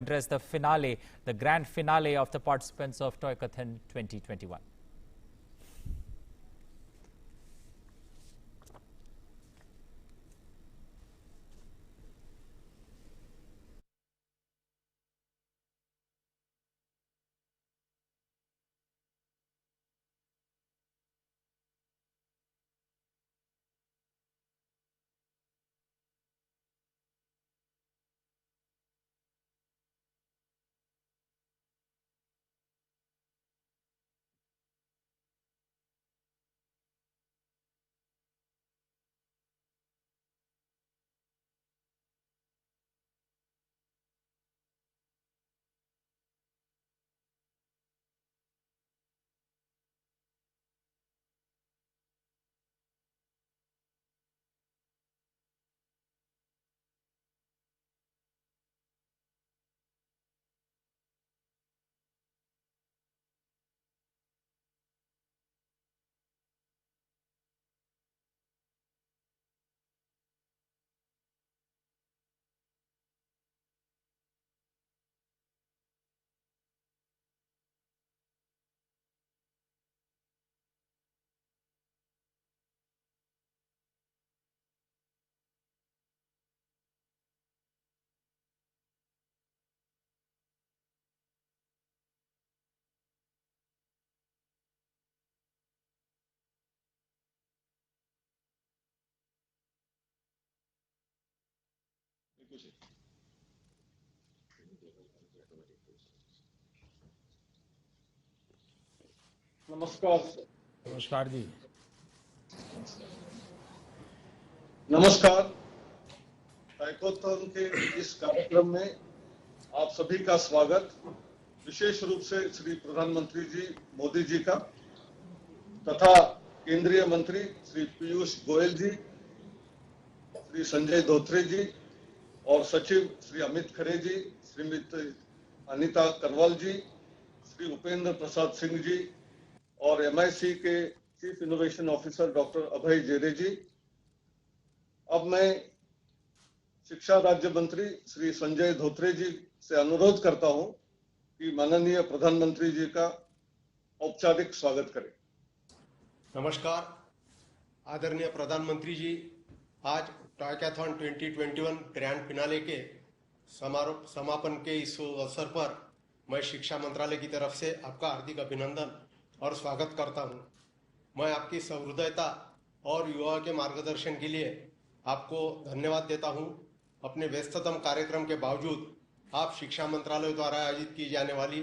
address the finale, the grand finale of the participants of Toykathon 2021. नमस्कार। नमस्कार जी। नमस्कार। टाइकोथॉन के इस कार्यक्रम में आप सभी का स्वागत, विशेष रूप से श्री प्रधानमंत्री जी मोदी जी का तथा केंद्रीय मंत्री श्री पीयूष गोयल जी, श्री संजय धोत्रे जी और सचिव श्री अमित खरे जी, श्रीमती अनीता करवाल जी, श्री उपेंद्र प्रसाद सिंह जी और MIC के चीफ इनोवेशन ऑफिसर डॉक्टर अभय जेरे जी। अब मैं शिक्षा राज्य मंत्री श्री संजय धोत्रे जी से अनुरोध करता हूं कि माननीय प्रधानमंत्री जी का औपचारिक स्वागत करें। नमस्कार आदरणीय प्रधानमंत्री जी, आज टॉयकाथॉन 2021 ग्रैंड फिनाले के समापन के इस अवसर पर मैं शिक्षा मंत्रालय की तरफ से आपका हार्दिक अभिनंदन और स्वागत करता हूं। मैं आपकी सहृदयता और युवाओं के मार्गदर्शन के लिए आपको धन्यवाद देता हूं। अपने व्यस्ततम कार्यक्रम के बावजूद आप शिक्षा मंत्रालय द्वारा आयोजित की जाने वाली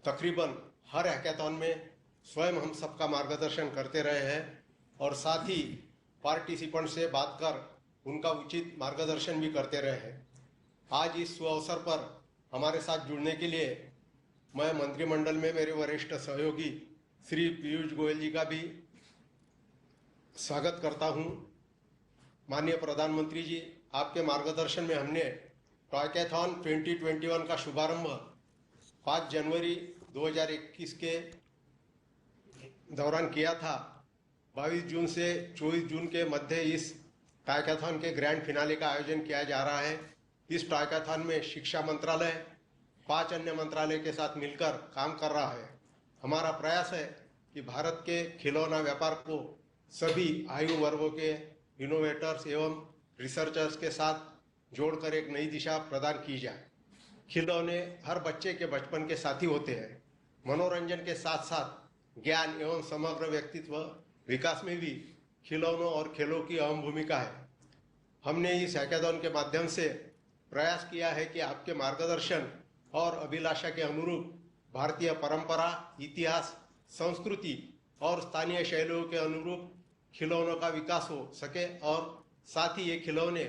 तकरीबन हर हैकाथॉन में स्वयं हम सबका मार्गदर्शन करते रहे हैं और साथ ही पार्टिसिपेंट से बात कर उनका उचित मार्गदर्शन भी करते रहे हैं। आज इस अवसर पर हमारे साथ जुड़ने के लिए मैं मंत्रिमंडल में मेरे वरिष्ठ सहयोगी श्री पीयूष गोयल जी का भी स्वागत करता हूं। माननीय प्रधानमंत्री जी, आपके मार्गदर्शन में हमने टॉयकाथॉन 2021 का शुभारंभ 5 जनवरी 2021 के दौरान किया था। 22 जून से 24 जून के मध्य इस टॉयकाथॉन के ग्रैंड फिनाले का आयोजन किया जा रहा है। इस टॉयकाथॉन में शिक्षा मंत्रालय 5 अन्य मंत्रालय के साथ मिलकर काम कर रहा है। हमारा प्रयास है कि भारत के खिलौना व्यापार को सभी आयु वर्गों के इनोवेटर्स एवं रिसर्चर्स के साथ जोड़कर एक नई दिशा प्रदान की जाए। खिलौने हर बच्चे के बचपन के साथी होते हैं। मनोरंजन के साथ साथ ज्ञान एवं समग्र व्यक्तित्व विकास में भी खिलौनों और खेलों की अहम भूमिका है। हमने इस हैकाथॉन के माध्यम से प्रयास किया है कि आपके मार्गदर्शन और अभिलाषा के अनुरूप भारतीय परंपरा, इतिहास, संस्कृति और स्थानीय शैलियों के अनुरूप खिलौनों का विकास हो सके और साथ ही ये खिलौने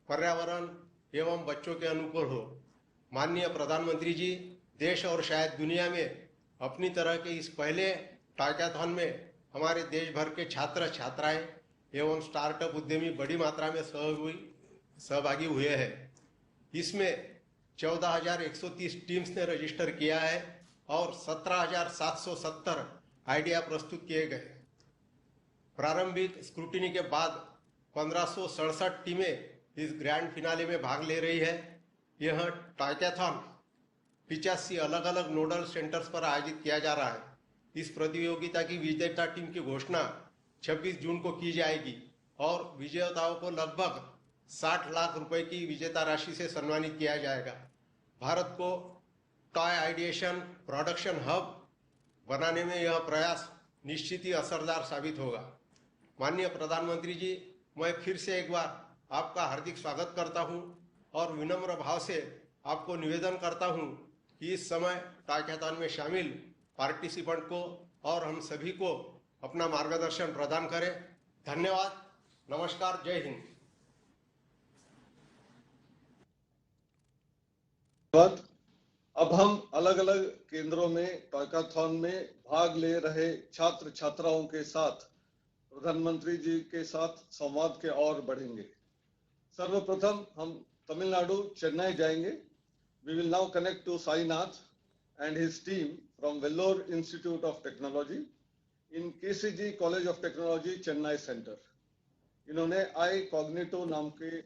पर्यावरण एवं बच्चों के अनुकूल हो। माननीय प्रधानमंत्री जी, देश और शायद दुनिया में अपनी तरह के इस पहले टॉयकाथॉन में हमारे देश भर के छात्र छात्राएं एवं स्टार्टअप उद्यमी बड़ी मात्रा में सहभागी हुए हैं। इसमें 14,130 टीम्स ने रजिस्टर किया है और 17,770 आइडिया प्रस्तुत किए गए। प्रारंभिक स्क्रूटिनी के बाद 1567 टीमें इस ग्रैंड फिनाले में भाग ले रही है। यह टॉयकाथॉन 85 अलग अलग नोडल सेंटर्स पर आयोजित किया जा रहा है। इस प्रतियोगिता की विजेता टीम की घोषणा 26 जून को की जाएगी और विजेताओं को लगभग 60 लाख रुपए की विजेता राशि से सम्मानित किया जाएगा। भारत को टॉय आइडिएशन प्रोडक्शन हब बनाने में यह प्रयास निश्चित ही असरदार साबित होगा। माननीय प्रधानमंत्री जी, मैं फिर से एक बार आपका हार्दिक स्वागत करता हूं और विनम्र भाव से आपको निवेदन करता हूं कि इस समय टॉयकॉथन में शामिल पार्टिसिपेंट को और हम सभी को अपना मार्गदर्शन प्रदान करें। धन्यवाद, नमस्कार, जय हिंद। अब हम अलग अलग केंद्रों में टॉयकॉथन में भाग ले रहे छात्र छात्राओं के साथ प्रधानमंत्री जी के साथ संवाद के ओर बढ़ेंगे। सर्वप्रथम हम तमिलनाडु चेन्नई जाएंगे। We will now connect to Sainath and his team from Vellore institute of technology in KCG college of technology Chennai centre. इन्होंने आई कॉग्निटो नाम के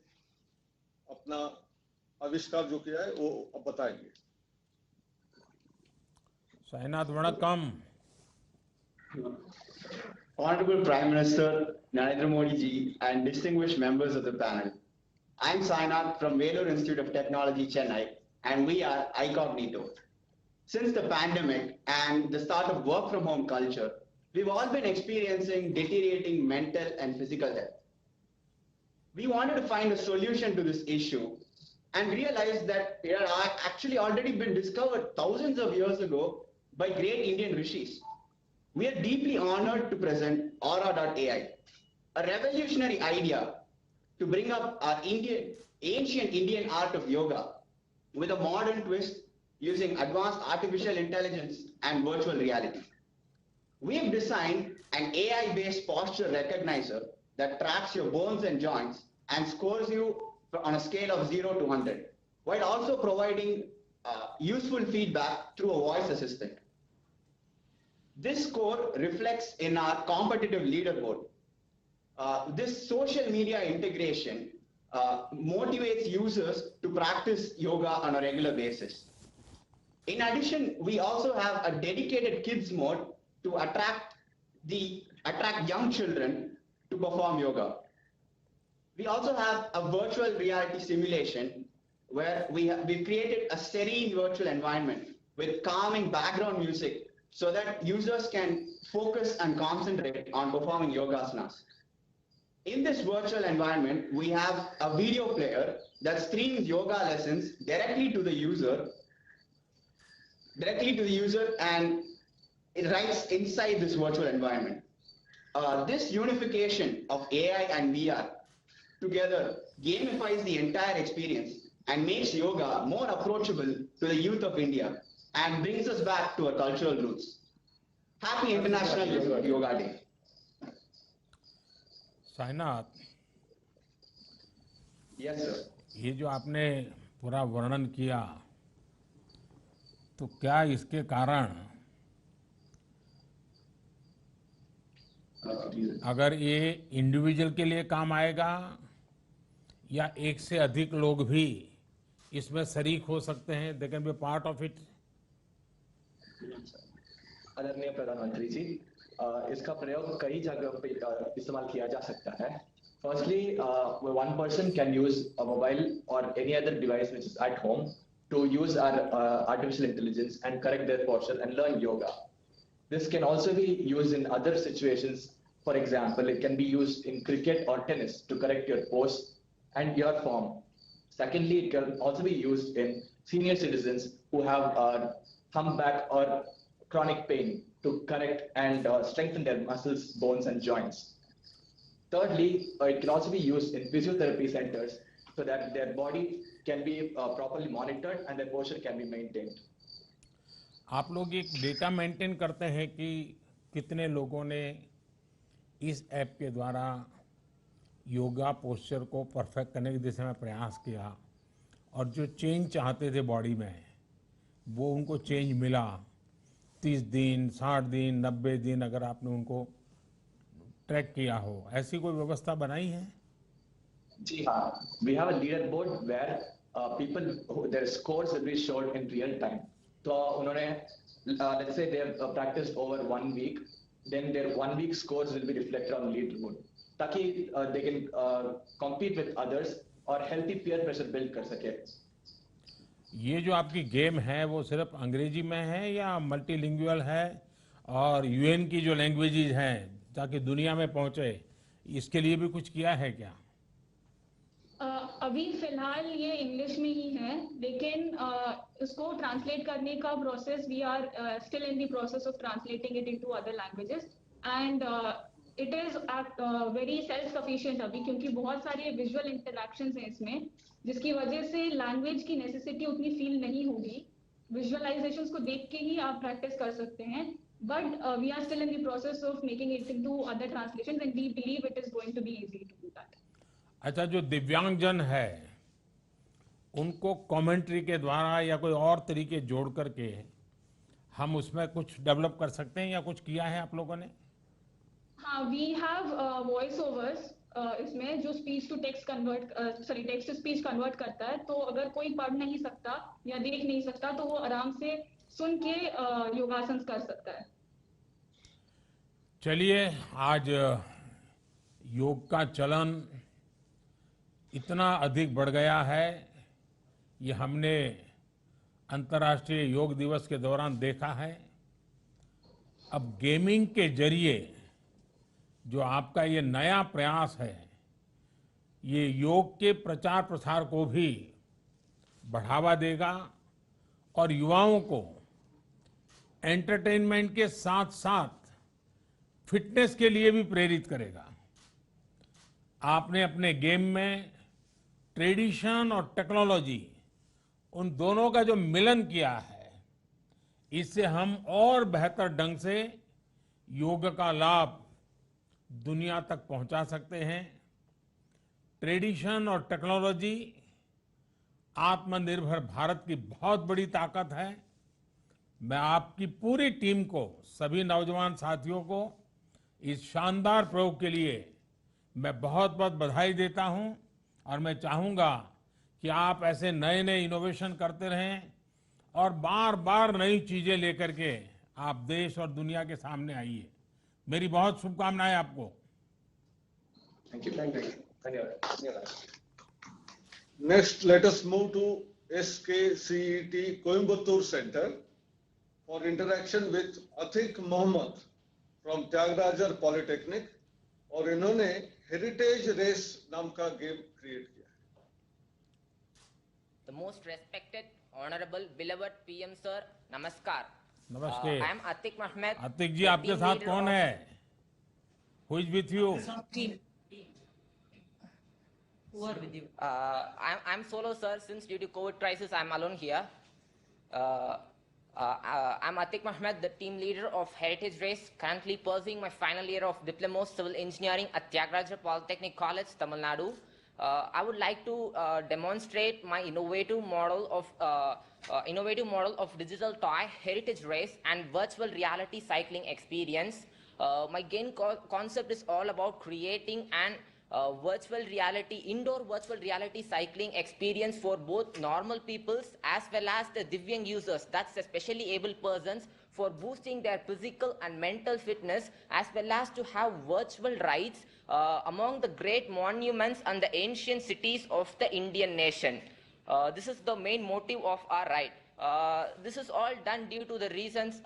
अपना आविष्कार जो किया है वो अब बताएंगे। साईनाथ, वणक्कम। Honorable Prime Minister Narendra Modi ji and distinguished members of the panel. I am Sainath from Vellore Institute of Technology, Chennai, and we are iCognito. Since the pandemic and the start of work from home culture, we've all been experiencing deteriorating mental and physical health. We wanted to find a solution to this issue and realized that it had actually already been discovered thousands of years ago by great Indian rishis. We are deeply honored to present Aura.ai, a revolutionary idea to bring up our ancient Indian art of yoga with a modern twist using advanced artificial intelligence and virtual reality. We have designed an AI-based posture recognizer that tracks your bones and joints and scores you on a scale of 0 to 100, while also providing useful feedback through a voice assistant. This score reflects in our competitive leaderboard. This social media integration motivates users to practice yoga on a regular basis. In addition, we also have a dedicated kids mode to attract young children to perform yoga. We also have a virtual reality simulation where we've created a serene virtual environment with calming background music so that users can focus and concentrate on performing yogasanas. In this virtual environment, we have a video player that streams yoga lessons directly to the user, and it writes inside this virtual environment. This unification of AI and VR together gamifies the entire experience and makes yoga more approachable to the youth of India and brings us back to our cultural roots. Happy International Yoga Day. Sainath, Yes, sir. ये जो आपने पूरा वर्णन किया, तो क्या इसके कारण अगर ये इंडिविजुअल के लिए काम आएगा या एक से अधिक लोग भी इसमें शरीक हो सकते हैं? They can be part of it. आदरणीय प्रधानमंत्री जी, इसका प्रयोग कई जगह पे इस्तेमाल किया जा सकता है। Firstly, one person can use a mobile or any other device which is at home to use our artificial intelligence and correct their posture and learn yoga. This can also be used in other situations. For example, it can be used in cricket or tennis to correct your pose and your form. Secondly, it can also be used in senior citizens who have humpback or chronic pain to correct and strengthen their muscles, bones, and joints. Thirdly, it can also be used in physiotherapy centers so that their body can be properly monitored and their posture can be maintained. आप लोग एक data maintain करते हैं कि कितने लोगों ने इस ऐप के द्वारा योगा पोस्चर को परफेक्ट करने की दिशा में प्रयास किया और जो चेंज चाहते थे बॉडी में वो उनको चेंज मिला? 30 दिन, 60 दिन, 90 दिन अगर आपने उनको ट्रैक किया हो, ऐसी कोई व्यवस्था बनाई है? जी हाँ, we have a leaderboard where their scores will be showed in real time. So उन्होंने let's say they have practiced over 1 week, then their 1 week scores will be reflected on leaderboard, ताकि they can compete with others और healthy peer pressure build कर सके. ये जो आपकी game है वो सिर्फ अंग्रेजी में है या मल्टीलिंगुअल है, और यूएन की जो लैंग्वेजेज हैं ताकि दुनिया में पहुंचे, इसके लिए भी कुछ किया है क्या? अभी फिलहाल ये इंग्लिश में ही है, लेकिन इसको ट्रांसलेट करने का process we are still in the process of translating it into other languages, and it is very self sufficient अभी, क्योंकि बहुत सारे विजुअल इंटरैक्शंस हैं इसमें, जिसकी वजह से लैंग्वेज की नेसेसिटी उतनी फील नहीं होगी. विजुअलाइजेशंस को देख के ही आप प्रैक्टिस कर सकते हैं, but we are still in the process of making it into other translations and we believe it is going to be easy to do that. अच्छा, जो दिव्यांगजन है उनको कमेंट्री के द्वारा या कोई और तरीके जोड़ करके हम उसमें कुछ डेवलप कर सकते हैं, या कुछ किया है आप लोगों ने? हाँ, वी हैव वॉइस ओवर्स इसमें, जो speech to text text to speech convert करता है. तो अगर कोई पढ़ नहीं सकता या देख नहीं सकता तो वो आराम से सुन के योगासन कर सकता है. चलिए, आज योग का चलन इतना अधिक बढ़ गया है, ये हमने अंतर्राष्ट्रीय योग दिवस के दौरान देखा है. अब गेमिंग के जरिए जो आपका ये नया प्रयास है, ये योग के प्रचार प्रसार को भी बढ़ावा देगा और युवाओं को एंटरटेनमेंट के साथ साथ फिटनेस के लिए भी प्रेरित करेगा. आपने अपने गेम में ट्रेडिशन और टेक्नोलॉजी, उन दोनों का जो मिलन किया है, इससे हम और बेहतर ढंग से योग का लाभ दुनिया तक पहुंचा सकते हैं. ट्रेडिशन और टेक्नोलॉजी आत्मनिर्भर भारत की बहुत बड़ी ताकत है. मैं आपकी पूरी टीम को, सभी नौजवान साथियों को इस शानदार प्रयोग के लिए मैं बहुत बहुत बधाई देता हूं, और मैं चाहूंगा कि आप ऐसे नए नए इनोवेशन करते रहें और बार बार नई चीजें लेकर के आप देश और दुनिया के सामने आइए. मेरी बहुत शुभकामनाएं आपको. Thank you. धन्यवाद. Next, let us move to SKCET Coimbatore Center for interaction with Atik Mohammed from Tyagarajar Polytechnic, और इन्होंने हेरिटेज रेस नाम का गेम क्रिएट किया है. The most respected, honorable, beloved PM sir, namaskar. नमस्ते. I am Atik Mohammed. Atiq जी, आपके साथ कौन है? Who is with you? Who are with you? I'm solo, sir. Since due to COVID crisis, I'm alone here. I'm Atik Mohammed, the team leader of Heritage Race, currently pursuing my final year of Diploma of Civil Engineering at Tyagarajar Polytechnic College, Tamil Nadu. I would like to demonstrate my innovative model of digital toy, Heritage Race, and virtual reality cycling experience. My game concept is all about creating an indoor virtual reality cycling experience for both normal peoples as well as the Divyang users, that's the specially able persons, for boosting their physical and mental fitness, as well as to have virtual rides among the great monuments and the ancient cities of the Indian nation. This is the main motive of our ride. This is all done due to the reasons,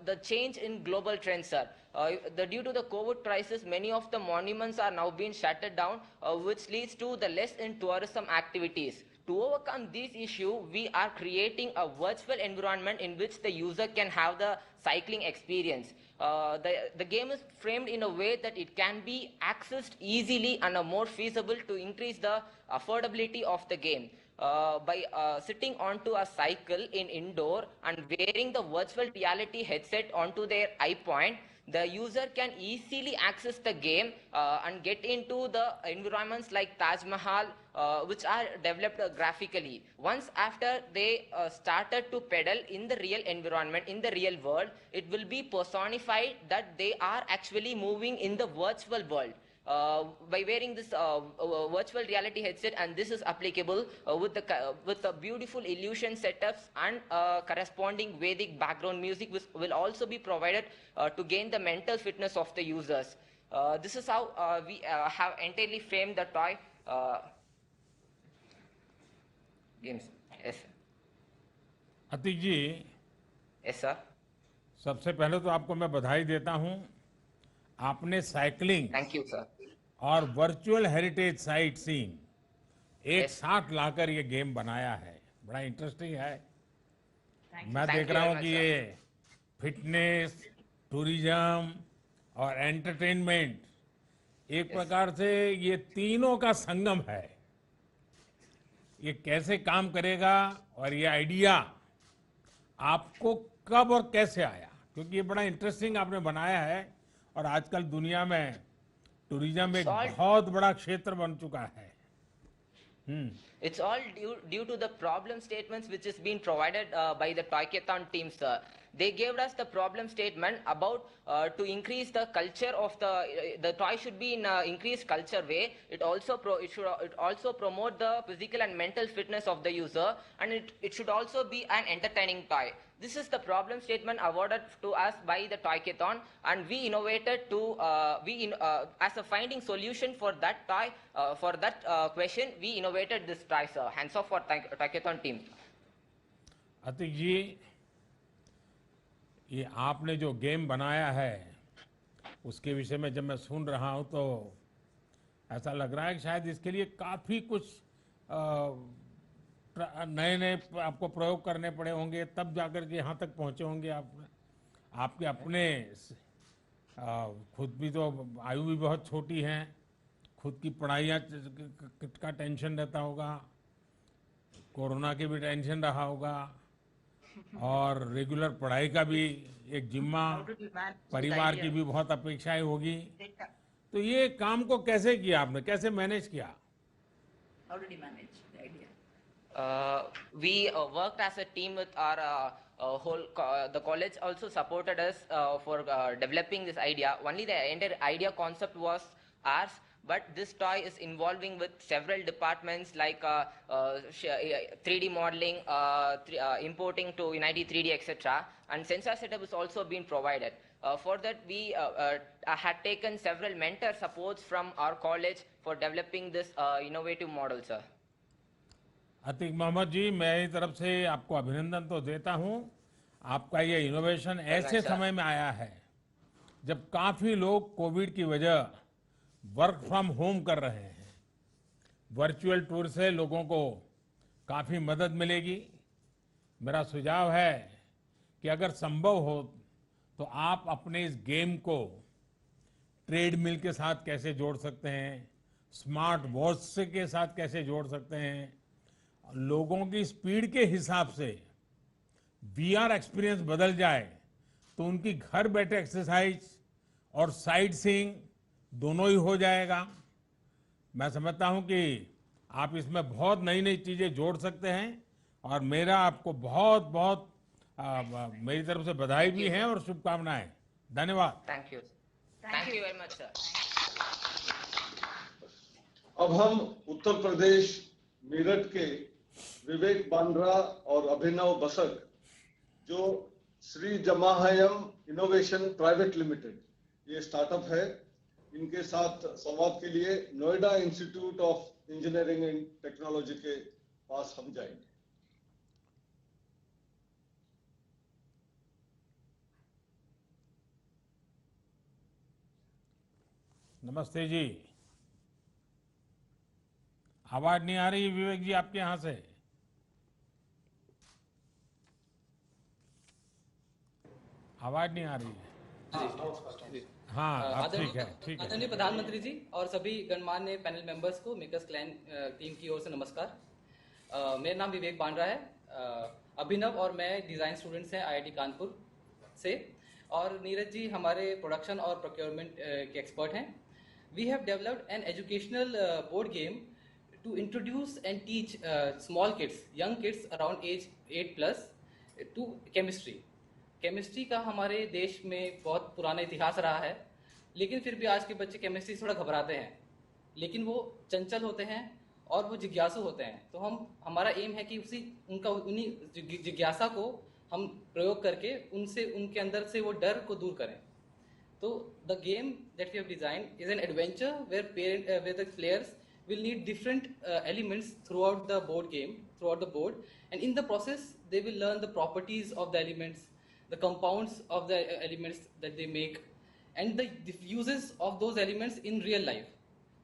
the change in global trends, sir. Due to the COVID crisis, many of the monuments are now being shuttered down, which leads to the less in tourism activities. To overcome this issue, we are creating a virtual environment in which the user can have the cycling experience. The game is framed in a way that it can be accessed easily and more feasible to increase the affordability of the game. By sitting onto a cycle in indoor and wearing the virtual reality headset onto their eye point, the user can easily access the game and get into the environments like Taj Mahal, which are developed graphically. Once after they started to pedal in the real environment, in the real world, it will be personified that they are actually moving in the virtual world. by wearing this virtual reality headset, and this is applicable with the beautiful illusion setups and corresponding Vedic background music, which will also be provided to gain the mental fitness of the users. This is how we have entirely framed the toy games. Yes, sir. Atiq ji, Yes, sir. सबसे पहले तो आपको मैं बधाई देता हूं। आपने cycling Thank you, sir. और वर्चुअल हेरिटेज साइट सीइंग एक Yes. साथ लाकर ये गेम बनाया है, बड़ा इंटरेस्टिंग है। मैं Thank देख you रहा very हूँ much, कि sir. ये फिटनेस, टूरिज्म और एंटरटेनमेंट एक प्रकार से ये तीनों का संगम है। ये कैसे काम करेगा और ये आइडिया आपको कब और कैसे आया? क्योंकि ये बड़ा इंटरेस्टिंग आपने बनाया है और आजकल दुनिया में टूरिज्म एक Salt- बहुत बड़ा क्षेत्र बन चुका है। It's all due to the problem statements which is being provided by the Toykathon team, sir. They gave us the problem statement about to increase the culture of the toy should be in increased culture way. It also promote the physical and mental fitness of the user, and it should also be an entertaining toy. This is the problem statement awarded to us by the Toykathon, and we innovated to as a finding solution for that toy for that question. We innovated this toy, sir. Hands off for Toykathon team. Atiq जी, ये आपने जो game बनाया है उसके विषय में जब मैं सुन रहा हूं तो ऐसा लग रहा है कि शायद इसके लिए काफ़ी कुछ नए नए आपको प्रयोग करने पड़े होंगे, तब जाकर के यहाँ तक पहुँचे होंगे। आपके अपने खुद भी तो आयु भी बहुत छोटी है, खुद की पढ़ाइयाँ का टेंशन रहता होगा, कोरोना की भी टेंशन रहा होगा और रेगुलर पढ़ाई का भी एक जिम्मा, परिवार की भी बहुत अपेक्षाएं होगी। तो ये काम को कैसे किया आपने, कैसे मैनेज किया? How did you manage the idea? We worked as a team with our the college also supported us for developing this idea. Only the entire idea concept was ours, but this toy is involving with several departments like 3D modeling, importing to Unity 3D, etc. And sensor setup is also being provided. For that, we had taken several mentor supports from our college for developing this innovative model, sir. Atiq Mohammad जी, मेरी तरफ से आपको अभिनंदन तो देता हूं। आपका ये इनोवेशन ऐसे समय में आया है जब काफी लोग कोविड की वजह वर्क फ्रॉम होम कर रहे हैं। वर्चुअल टूर से लोगों को काफी मदद मिलेगी। मेरा सुझाव है कि अगर संभव हो तो आप अपने इस गेम को ट्रेडमिल के साथ कैसे जोड़ सकते हैं, स्मार्ट वॉच के साथ कैसे जोड़ सकते हैं, लोगों की स्पीड के हिसाब से वीआर एक्सपीरियंस बदल जाए तो उनकी घर बैठे एक्सरसाइज और साइट सीइंग दोनों ही हो जाएगा। मैं समझता हूं कि आप इसमें बहुत नई नई चीजें जोड़ सकते हैं और मेरा आपको बहुत बहुत मेरी तरफ से बधाई भी है और शुभकामनाएं। धन्यवाद। Thank you. Thank you very much, sir. अब हम उत्तर प्रदेश मेरठ के विवेक बांद्रा और अभिनव बसक, जो श्री जमाहयम इनोवेशन प्राइवेट लिमिटेड ये स्टार्टअप है, इनके साथ संवाद के लिए Noida institute of engineering and technology के पास हम जाएंगे। नमस्ते जी। आवाज नहीं आ रही विवेक जी आपके यहां से? आवाज नहीं आ रही है। हाँ, अब ठीक है, ठीक है। आदरणीय प्रधानमंत्री जी और सभी गणमान्य पैनल मेंबर्स को मेकर्स क्लैन टीम की ओर से नमस्कार। मेरा नाम विवेक बांद्रा है। अभिनव और मैं डिज़ाइन स्टूडेंट्स हैं IIT कानपुर से, और नीरज जी हमारे प्रोडक्शन और प्रोक्योरमेंट के एक्सपर्ट हैं। We have developed an educational board game to introduce and teach small kids, young kids around age 8+ to chemistry. Chemistry का हमारे देश में बहुत पुराना इतिहास रहा है लेकिन फिर भी आज के बच्चे केमिस्ट्री से थोड़ा घबराते हैं, लेकिन वो चंचल होते हैं और वो जिज्ञासु होते हैं। तो हमारा एम है कि उन्हीं जिज्ञासा को हम प्रयोग करके उनके अंदर से वो डर को दूर करें। तो the game that we have designed is an adventure where the players will need different elements throughout the board, and in the process they will learn the properties of the elements, the compounds of the elements that they make, and the uses of those elements in real life.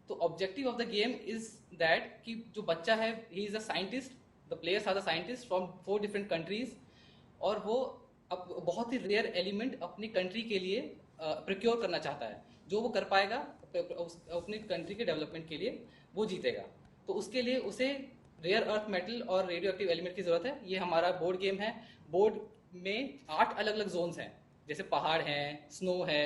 तो objective of the game is that कि जो बच्चा है, he is a scientist, the players are the scientists from 4 different countries, और वो बहुत ही rare element अपनी country के लिए प्रोक्योर करना चाहता है। जो वो कर पाएगा अपनी कंट्री के डेवलपमेंट के लिए, वो जीतेगा। तो उसके लिए उसे रेयर अर्थ मेटल और रेडियो एक्टिव एलिमेंट की जरूरत है। ये हमारा बोर्ड गेम है। बोर्ड में 8 अलग अलग जोन्स हैं, जैसे पहाड़ हैं, स्नो है,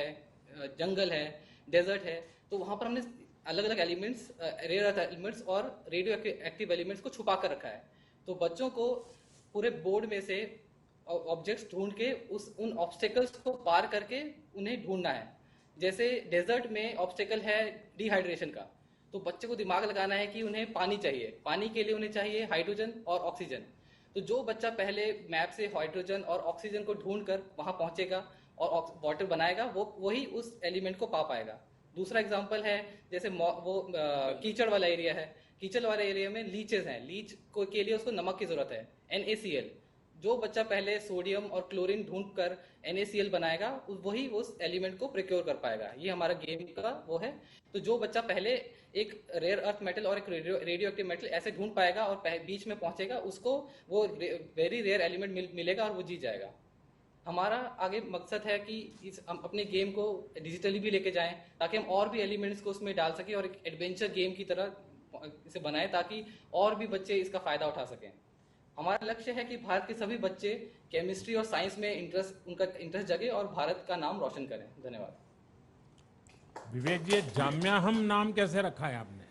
जंगल है, डेजर्ट है। तो वहाँ पर हमने अलग अलग एलिमेंट्स, रेयर अर्थ एलिमेंट्स और रेडियो एक्टिव एलिमेंट्स को छुपा कर रखा है। तो बच्चों को पूरे बोर्ड में से ऑब्जेक्ट्स ढूंढ के उन ऑब्स्टेकल्स को पार करके उन्हें ढूंढना है। जैसे डेजर्ट में ऑब्स्टेकल है डिहाइड्रेशन का, तो बच्चे को दिमाग लगाना है कि उन्हें पानी चाहिए। पानी के लिए उन्हें चाहिए हाइड्रोजन और ऑक्सीजन। तो जो बच्चा पहले मैप से हाइड्रोजन और ऑक्सीजन को ढूंढ कर वहां पहुंचेगा और वाटर बनाएगा, वही उस एलिमेंट को पा पाएगा। दूसरा एग्जाम्पल है, जैसे कीचड़ वाला एरिया है। कीचड़ वाले एरिया में लीचेस हैं। लीच के लिए उसको नमक की जरूरत है, NaCl। जो बच्चा पहले सोडियम और क्लोरीन ढूंढकर NaCl बनाएगा, वही उस एलिमेंट को प्रोक्योर कर पाएगा। ये हमारा गेम का वो है। तो जो बच्चा पहले एक रेयर अर्थ मेटल और एक रेडियो एक्टिव मेटल ऐसे ढूंढ पाएगा और बीच में पहुंचेगा, उसको वो वेरी रेयर एलिमेंट मिलेगा और वो जीत जाएगा। हमारा आगे मकसद है कि हम अपने गेम को डिजिटली भी लेके जाएं, ताकि हम और भी एलिमेंट्स को उसमें डाल सकें और एक एडवेंचर गेम की तरह इसे बनाएं, ताकि और भी बच्चे इसका फायदा उठा सकें। हमारा लक्ष्य है कि भारत के सभी बच्चे केमिस्ट्री और साइंस में उनका इंटरेस्ट जगे और भारत का नाम रोशन करें। धन्यवाद। विवेक जी, जाम्याहम नाम कैसे रखा है आपने?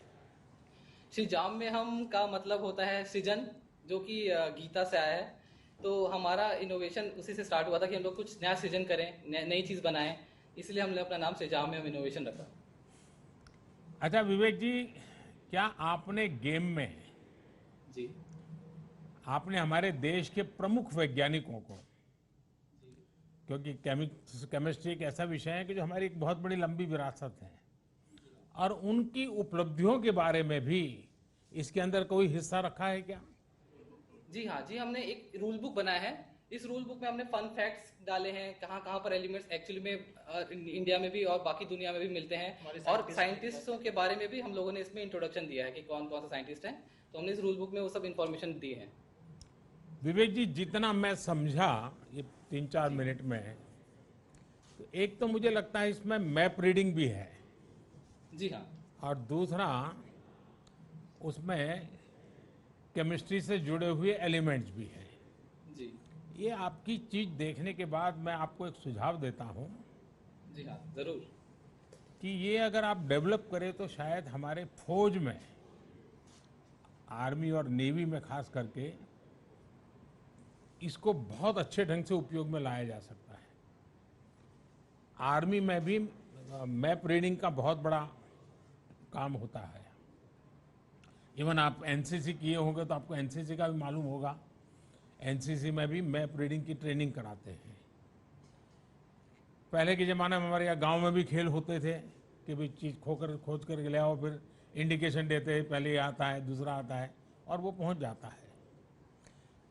श्री जाम्याहम का मतलब होता है सृजन, जो कि गीता से आया है। तो हमारा इनोवेशन उसी से स्टार्ट हुआ था कि हम लोग कुछ नया सृजन करें, नई चीज बनाएं, इसलिए हमने अपना नाम जाम्याहम इनोवेशन रखा। अच्छा विवेक जी, क्या आपने गेम में जी आपने हमारे देश के प्रमुख वैज्ञानिकों को, क्योंकि केमिस्ट्री एक ऐसा विषय है कि जो हमारी एक बहुत बड़ी लंबी विरासत है, और उनकी उपलब्धियों के बारे में भी इसके अंदर कोई हिस्सा रखा है क्या? जी हाँ जी, हमने एक रूल बुक बनाया है। इस रूल बुक में हमने फन फैक्ट्स डाले हैं, कहाँ पर एलिमेंट्स एक्चुअली में इंडिया में भी और बाकी दुनिया में भी मिलते हैं, और साइंटिस्टों के बारे में भी हम लोगों ने इसमें इंट्रोडक्शन दिया है कि कौन कौन सा साइंटिस्ट हैं। तो हमने इस रूल बुक में वो सब इन्फॉर्मेशन दी है। विवेक जी, जितना मैं समझा ये 3-4 मिनट में, तो एक तो मुझे लगता है इसमें मैप रीडिंग भी है। जी हाँ। और दूसरा उसमें केमिस्ट्री से जुड़े हुए एलिमेंट्स भी हैं। जी। ये आपकी चीज देखने के बाद मैं आपको एक सुझाव देता हूँ। जी हाँ, जरूर। कि ये अगर आप डेवलप करें तो शायद हमारे फौज में, आर्मी और नेवी में खास करके, इसको बहुत अच्छे ढंग से उपयोग में लाया जा सकता है। आर्मी में भी मैप रीडिंग का बहुत बड़ा काम होता है। इवन आप एनसीसी किए होंगे तो आपको एनसीसी का भी मालूम होगा। एनसीसी में भी मैप रीडिंग की ट्रेनिंग कराते हैं। पहले के ज़माने में हमारे यहाँ गांव में भी खेल होते थे कि भाई चीज़ खोज कर ले आओ, फिर इंडिकेशन देते हैं, पहले आता है, दूसरा आता है, और वो पहुंच जाता है।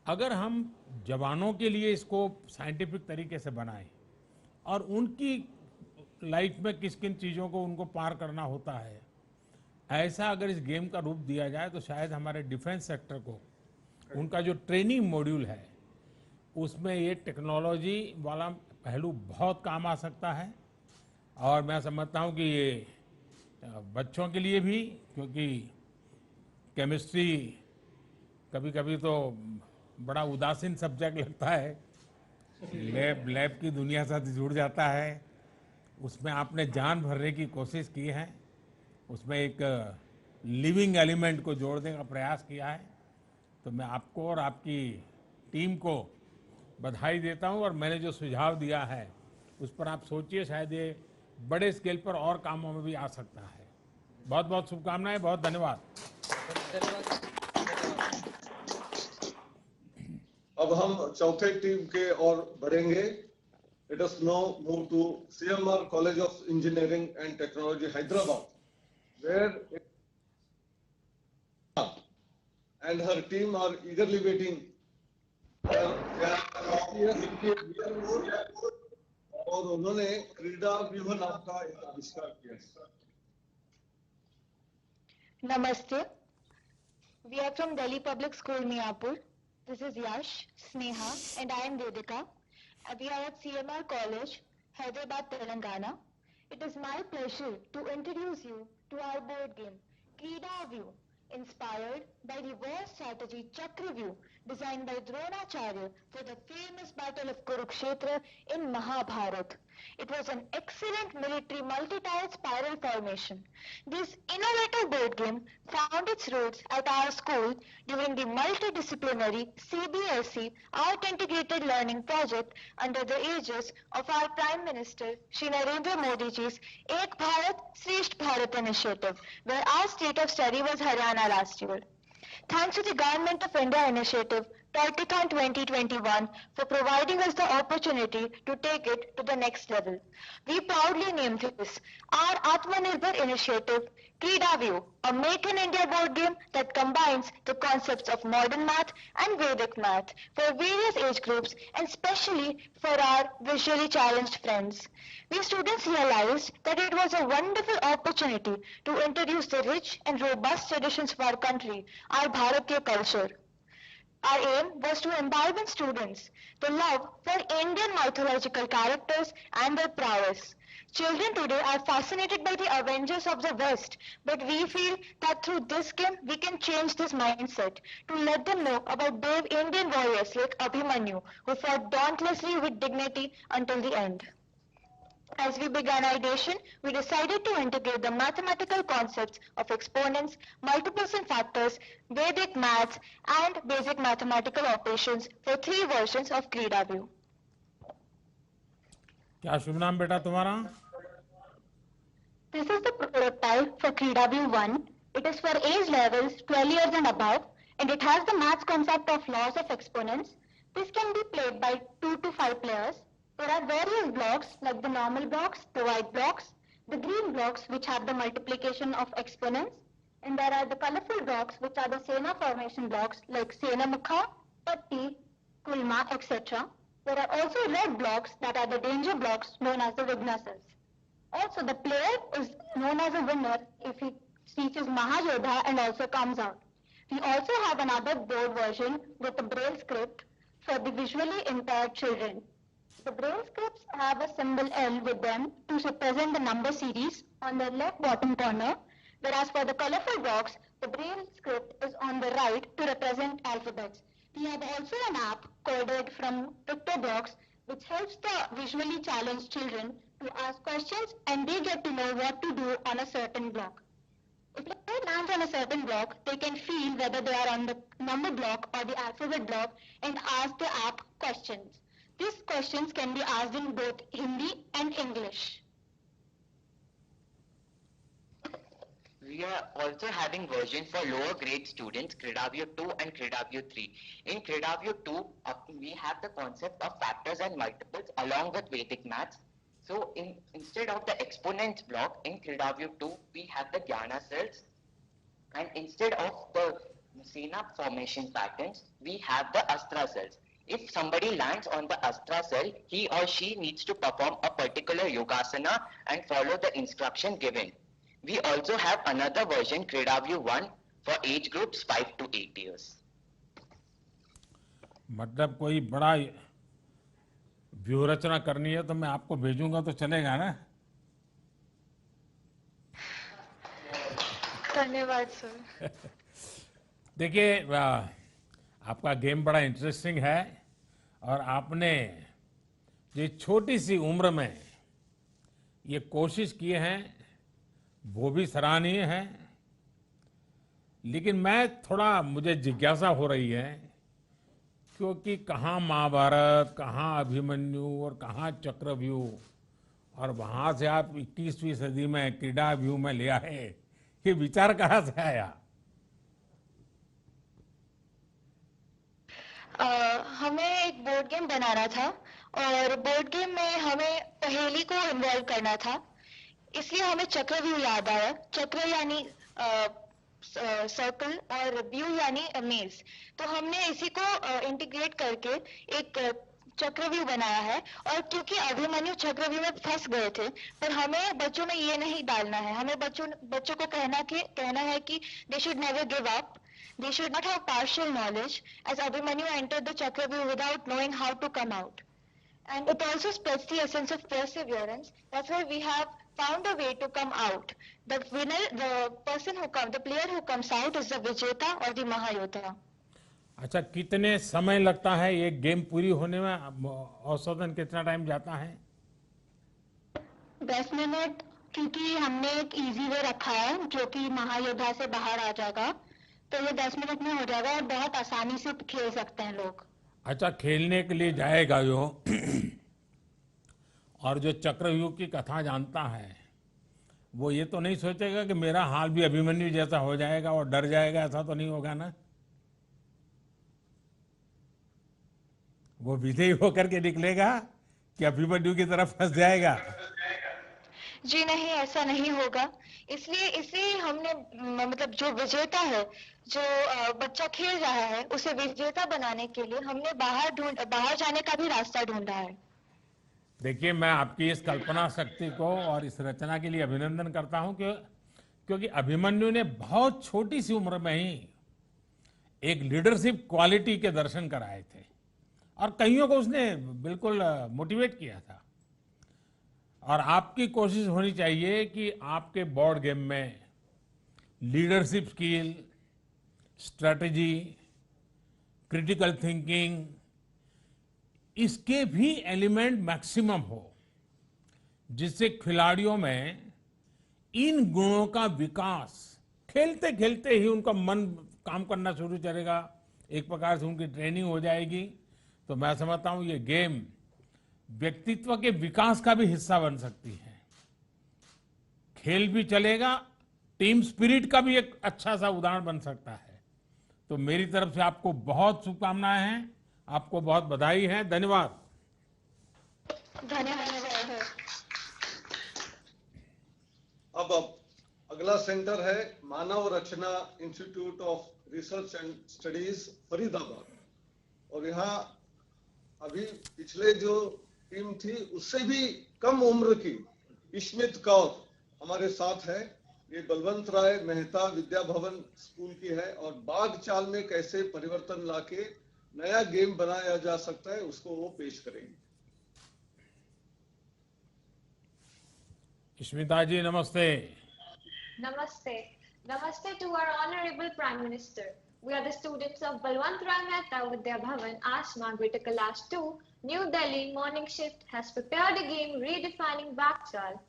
अगर हम जवानों के लिए इसको साइंटिफिक तरीके से बनाएं और उनकी लाइफ में किस किन चीज़ों को उनको पार करना होता है, ऐसा अगर इस गेम का रूप दिया जाए तो शायद हमारे डिफेंस सेक्टर को, उनका जो ट्रेनिंग मॉड्यूल है उसमें ये टेक्नोलॉजी वाला पहलू बहुत काम आ सकता है। और मैं समझता हूँ कि ये बच्चों के लिए भी, क्योंकि केमिस्ट्री कभी कभी तो बड़ा उदासीन सब्जेक्ट लगता है, लैब की दुनिया से जुड़ जाता है, उसमें आपने जान भरने की कोशिश की है, उसमें एक लिविंग एलिमेंट को जोड़ने का प्रयास किया है। तो मैं आपको और आपकी टीम को बधाई देता हूं, और मैंने जो सुझाव दिया है उस पर आप सोचिए, शायद ये बड़े स्केल पर और कामों में भी आ सकता है। बहुत बहुत शुभकामनाएं, बहुत धन्यवाद। अब हम चौथे टीम के और बढ़ेंगे। Let us now move to CMR College of Engineering and Technology, Hyderabad, where and her team are eagerly waiting. और उन्होंने क्रीडा व्यूह नाम का एक आविष्कार किया। Namaste. We are from Delhi Public School, Miapur. This is Yash, Sneha, and I am Vedika. We are at CMR College, Hyderabad, Telangana. It is my pleasure to introduce you to our board game, Krida View, inspired by the war strategy Chakravyuh, designed by Dronacharya for the famous battle of Kurukshetra in Mahabharata. It was an excellent military multi-tile spiral formation. This innovative board game found its roots at our school during the multidisciplinary CBSE Art Integrated Learning Project under the aegis of our Prime Minister Shri Narendra Modi ji's Ek Bharat Shresth Bharat initiative, where our state of study was Haryana last year. Thanks to the Government of India initiative, Toykathon 2021, for providing us the opportunity to take it to the next level. We proudly named this our Atmanirbhar initiative, Krida View, a Make in India board game that combines the concepts of modern math and Vedic math for various age groups and especially for our visually challenged friends. We students realized that it was a wonderful opportunity to introduce the rich and robust traditions of our country, our Bharatiya culture. Our aim was to imbibe in students the love for Indian mythological characters and their prowess. Children today are fascinated by the Avengers of the West, but we feel that through this game we can change this mindset to let them know about brave Indian warriors like Abhimanyu, who fought dauntlessly with dignity until the end. As we began ideation, we decided to integrate the mathematical concepts of exponents, multiples and factors, Vedic maths, and basic mathematical operations for 3 versions of Krida View. क्या शुभ नाम बेटा तुम्हारा? This is the prototype for Krida View 1. It is for age levels 12 years and above, and it has the maths concept of laws of exponents. This can be played by 2 to 5 players. There are various blocks like the normal blocks, the white blocks, the green blocks which have the multiplication of exponents, and there are the colorful blocks which are the Sena formation blocks like Senamukha, Patti, Kulma, etc. There are also red blocks that are the danger blocks known as the Vignasas. Also, the player is known as a winner if he teaches Mahayodha and also comes out. We also have another board version with the Braille script for the visually impaired children. The Braille scripts have a symbol L with them to represent the number series on the left bottom corner, whereas for the colorful blocks, the Braille script is on the right to represent alphabets. We have also an app coded from PictoBlox which helps the visually challenged children to ask questions and they get to know what to do on a certain block. If they land on a certain block, they can feel whether they are on the number block or the alphabet block and ask the app questions. These questions can be asked in both Hindi and English. We are also having versions for lower grade students, Krida View 2 and Krida View 3. In Krida View 2, we have the concept of factors and multiples along with Vedic maths. So instead of the exponents block in Krida View 2, we have the Jnana cells. And instead of the Sena formation patterns, we have the Astra cells. If somebody lands on the Astra cell, he or she needs to perform a particular Yogasana and follow the instruction given. We also have another version, Krida View 1, for age groups 5 to 8 years. मतलब कोई बड़ा व्यूह रचना करनी है तो मैं आपको भेजूंगा तो चलेगा ना? धन्यवाद सर। देखिए आपका गेम बड़ा इंटरेस्टिंग है और आपने ये छोटी सी उम्र में ये कोशिश किए हैं वो भी सराहनीय है, लेकिन मुझे जिज्ञासा हो रही है क्योंकि कहाँ महाभारत, कहाँ अभिमन्यु और कहाँ चक्रव्यूह और वहां से आप 21वीं सदी में क्रीडा व्यू में ले आए, ये विचार कहाँ से आया? हमें एक बोर्ड गेम बनाना था और बोर्ड गेम में हमें पहेली को इन्वॉल्व करना था, इसलिए हमें चक्रव्यूह याद आया। चक्र यानी सर्कल और व्यू यानी मेज, तो हमने इसी को इंटीग्रेट करके एक चक्रव्यूह बनाया है। और क्योंकि अभिमन्यु चक्रव्यूह में फंस गए थे, पर हमें बच्चों में ये नहीं डालना है। हमें बच्चों को कहना है कि they should never give up, they should not have partial knowledge, as Abhimanyu entered the Chakravyuh without knowing how to come out. And it also spreads the essence of perseverance. That's why we have found a way to come out. The winner, the player who comes out is the Vijeta or the Mahayodha. अच्छा, कितने समय लगता है ये game पूरी होने में? औसतन कितना टाइम जाता है? 10 मिनट, क्योंकि हमने एक इजी वे रखा है जो कि महायोद्धा से बाहर आ जाएगा, तो ये 10 मिनट में हो जाएगा और बहुत आसानी से खेल सकते हैं लोग। अच्छा, खेलने के लिए जाएगा जो और जो चक्रव्यूह की कथा जानता है, वो ये तो नहीं सोचेगा कि मेरा हाल भी अभिमन्यु जैसा हो जाएगा और डर जाएगा, ऐसा तो नहीं होगा ना? वो विजयी होकर के निकलेगा कि अभिमन्यु की तरफ फंस जाएगा? जी नहीं, ऐसा नहीं होगा। इसलिए हमने मतलब जो विजेता है, जो बच्चा खेल रहा है, उसे विजेता बनाने के लिए हमने बाहर जाने का भी रास्ता ढूंढा है। देखिए, मैं आपकी इस कल्पना शक्ति को और इस रचना के लिए अभिनंदन करता हूं क्योंकि अभिमन्यु ने बहुत छोटी सी उम्र में ही एक लीडरशिप क्वालिटी के दर्शन कराए थे और कईयों को उसने बिल्कुल मोटिवेट किया था। और आपकी कोशिश होनी चाहिए कि आपके बोर्ड गेम में leadership skill, strategy, critical thinking, इसके भी एलिमेंट मैक्सिमम हो, जिससे खिलाड़ियों में इन गुणों का विकास खेलते खेलते ही उनका मन काम करना शुरू करेगा, एक प्रकार से उनकी ट्रेनिंग हो जाएगी। तो मैं समझता हूं ये गेम व्यक्तित्व के विकास का भी हिस्सा बन सकती है। खेल भी चलेगा, टीम स्पिरिट का भी एक अच्छा सा उदाहरण बन सकता है। तो मेरी तरफ से आपको बहुत शुभकामनाएं हैं, आपको बहुत बधाई है। धन्यवाद। धन्यवाद। अब अगला सेंटर है Manav Rachna institute of research and studies Faridabad, और यहाँ अभी पिछले जो टीम थी उससे भी कम उम्र की स्मित कौर हमारे साथ है। ये बलवंत राय मेहता विद्या भवन स्कूल की है और बाघ चाल में कैसे परिवर्तन लाके नया गेम बनाया जा सकता है उसको वो पेश करेंगे। स्मिता जी नमस्ते। Namaste. Namaste to our Honorable Prime Minister. We are the students of Balwant Rai Mehta Vidya Bhavan, Ashma, Greater Kailash 2, New Delhi. Morning Shift has prepared a game redefining Bakchal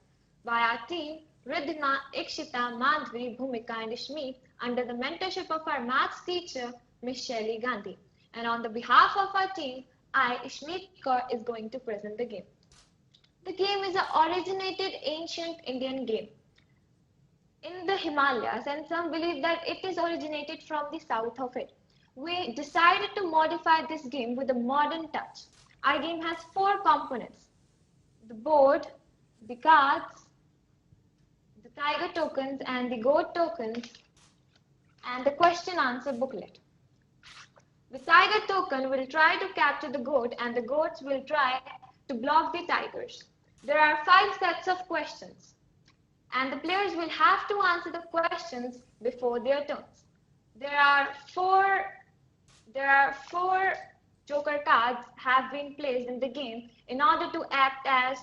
by our team, Ridhima, Ikshita, Madhvi, Bhumika and Ishmeet under the mentorship of our maths teacher, Ms. Shelly Gandhi. And on the behalf of our team, I, Ishmeet Kaur, is going to present the game. The game is an originated ancient Indian game in the Himalayas, and some believe that it is originated from the south of it. We decided to modify this game with a modern touch. Our game has 4 components: the board, the cards, the tiger tokens and the goat tokens, and the question answer booklet. The tiger token will try to capture the goat and the goats will try to block the tigers. There are 5 sets of questions, and the players will have to answer the questions before their turns. There are four joker cards have been placed in the game in order to act as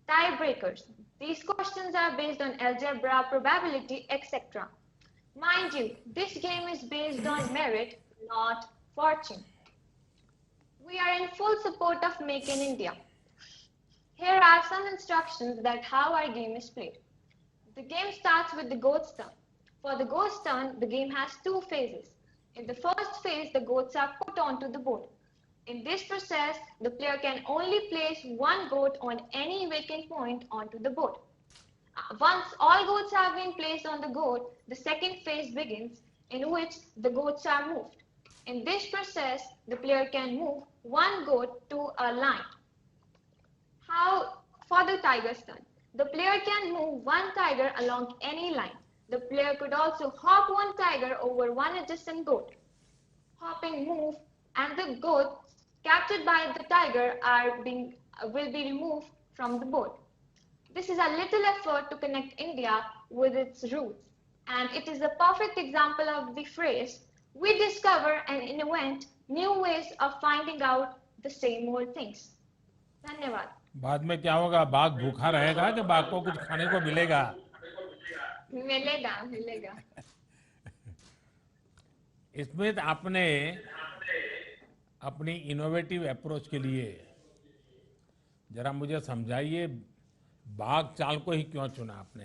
tiebreakers. These questions are based on algebra, probability, etc. Mind you, this game is based on merit, not fortune. We are in full support of Make in India. Here are some instructions that how our game is played. The game starts with the goat's turn. For the goat's turn, the game has 2 phases. In the first phase, the goats are put onto the board. In this process, the player can only place one goat on any vacant point onto the board. Once all goats have been placed on the goat, the second phase begins, in which the goats are moved. In this process, the player can move one goat to a line. How for the tiger's turn? The player can move one tiger along any line. The player could also hop one tiger over one adjacent goat. Hopping move and the goats captured by the tiger will be removed from the board. This is a little effort to connect India with its roots, and it is a perfect example of the phrase, we discover and invent new ways of finding out the same old things. धन्यवाद। बाद में क्या होगा? बाघ भूखा रहेगा कि बाघ को कुछ खाने को मिलेगा? मिलेगा। इसमें आपने अपनी इनोवेटिव अप्रोच के लिए जरा मुझे समझाइए, बाघ चाल को ही क्यों चुना आपने?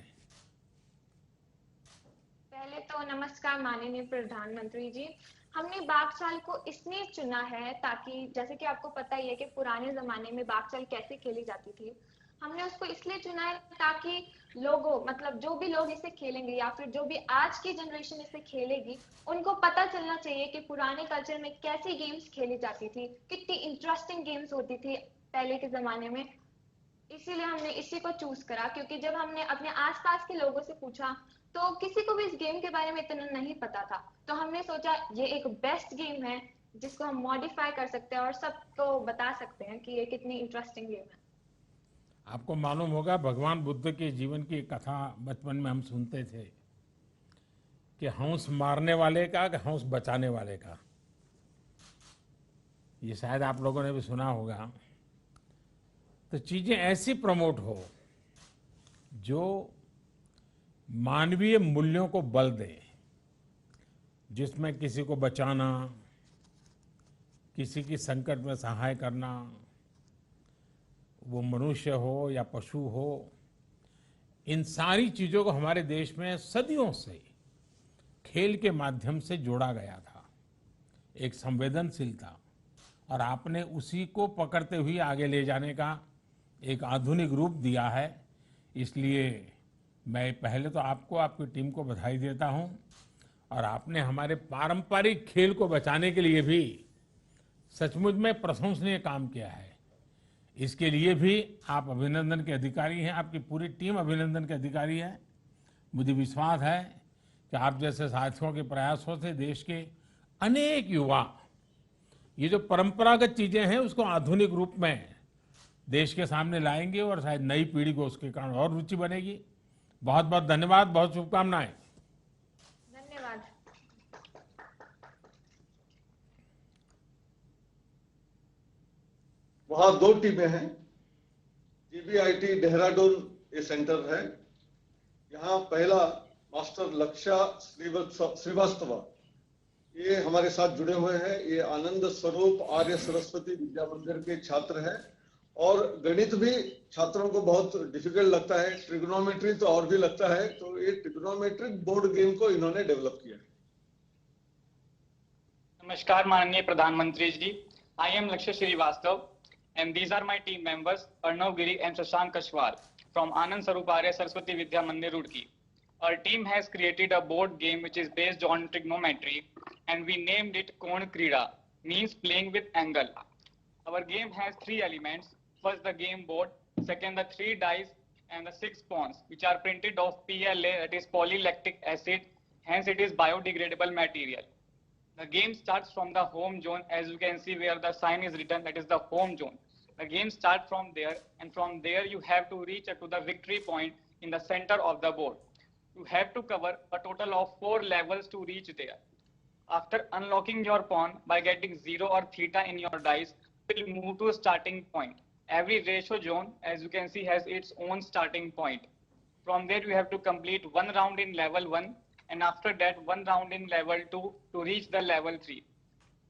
पहले तो नमस्कार माननीय प्रधानमंत्री जी। हमने बाघ चाल को इसलिए चुना है ताकि जैसे कि आपको पता ही है कि पुराने जमाने में बाघ चाल कैसे खेली जाती थी। हमने उसको इसलिए चुना है ताकि लोगों मतलब जो भी लोग इसे खेलेंगे या फिर जो भी आज की जनरेशन इसे खेलेगी, उनको पता चलना चाहिए कि पुराने कल्चर में कैसी गेम्स खेली जाती थी, कितनी इंटरेस्टिंग गेम्स होती थी पहले के जमाने में। इसीलिए हमने इसी को चूज करा, क्योंकि जब हमने अपने आसपास के लोगों से पूछा तो किसी को भी इस गेम के बारे में इतना नहीं पता था। तो हमने सोचा ये एक बेस्ट गेम है जिसको हम मॉडिफाई कर सकते हैं और सबको बता सकते हैं कि ये कितनी इंटरेस्टिंग गेम है। आपको मालूम होगा भगवान बुद्ध के जीवन की एक कथा बचपन में हम सुनते थे कि हंस मारने वाले का कि हंस बचाने वाले का। ये शायद आप लोगों ने भी सुना होगा। तो चीजें ऐसी प्रमोट हो जो मानवीय मूल्यों को बल दे, जिसमें किसी को बचाना, किसी की संकट में सहाय करना, वो मनुष्य हो या पशु हो, इन सारी चीजों को हमारे देश में सदियों से खेल के माध्यम से जोड़ा गया था, एक संवेदनशीलता, और आपने उसी को पकड़ते हुए आगे ले जाने का एक आधुनिक रूप दिया है। इसलिए मैं पहले तो आपको, आपकी टीम को बधाई देता हूं, और आपने हमारे पारंपरिक खेल को बचाने के लिए भी सचमुच में प्रशंसनीय काम किया है। इसके लिए भी आप अभिनंदन के अधिकारी हैं, आपकी पूरी टीम अभिनंदन के अधिकारी है। मुझे विश्वास है कि आप जैसे साथियों के प्रयासों से देश के अनेक युवा ये जो परंपरागत चीजें हैं उसको आधुनिक रूप में देश के सामने लाएंगे, और शायद नई पीढ़ी को उसके कारण और रुचि बनेगी। बहुत बहुत धन्यवाद, बहुत शुभकामनाएं। धन्यवाद। वहां 2 टीमें हैं। GBIT देहरादून ये सेंटर है। यहाँ पहला मास्टर लक्षा श्रीवास्तव ये हमारे साथ जुड़े हुए हैं। ये आनंद स्वरूप आर्य सरस्वती विद्या मंदिर के छात्र हैं, और गणित भी छात्रों को बहुत डिफिकल्ट लगता है, ट्रिग्नोमेट्री तो और भी लगता है। तो ये ट्रिग्नोमेट्रिक बोर्ड गेम को इन्होंने डेवलप किया। नमस्कार माननीय प्रधानमंत्री जी, I am Lakshya Srivastava and these are my team members Arnav Giri and Shashank Kashwar from Anand Swarup Arya Saraswati Vidya Mandir Roorkee. Our team has created a board game which is based on trigonometry and we named it Kon Krida, means playing with angle. Our game has 3 elements. First the game board, second the 3 dice and the 6 pawns which are printed of PLA, that is polylactic acid, hence it is biodegradable material. The game starts from the home zone, as you can see where the sign is written, that is the home zone. The game starts from there, and from there you have to reach to the victory point in the center of the board. You have to cover a total of 4 levels to reach there. After unlocking your pawn by getting 0 or theta in your dice, you will move to a starting point. Every ratio zone, as you can see, has its own starting point. From there you have to complete 1 round in level 1, and after that 1 round in level 2 to reach the level 3.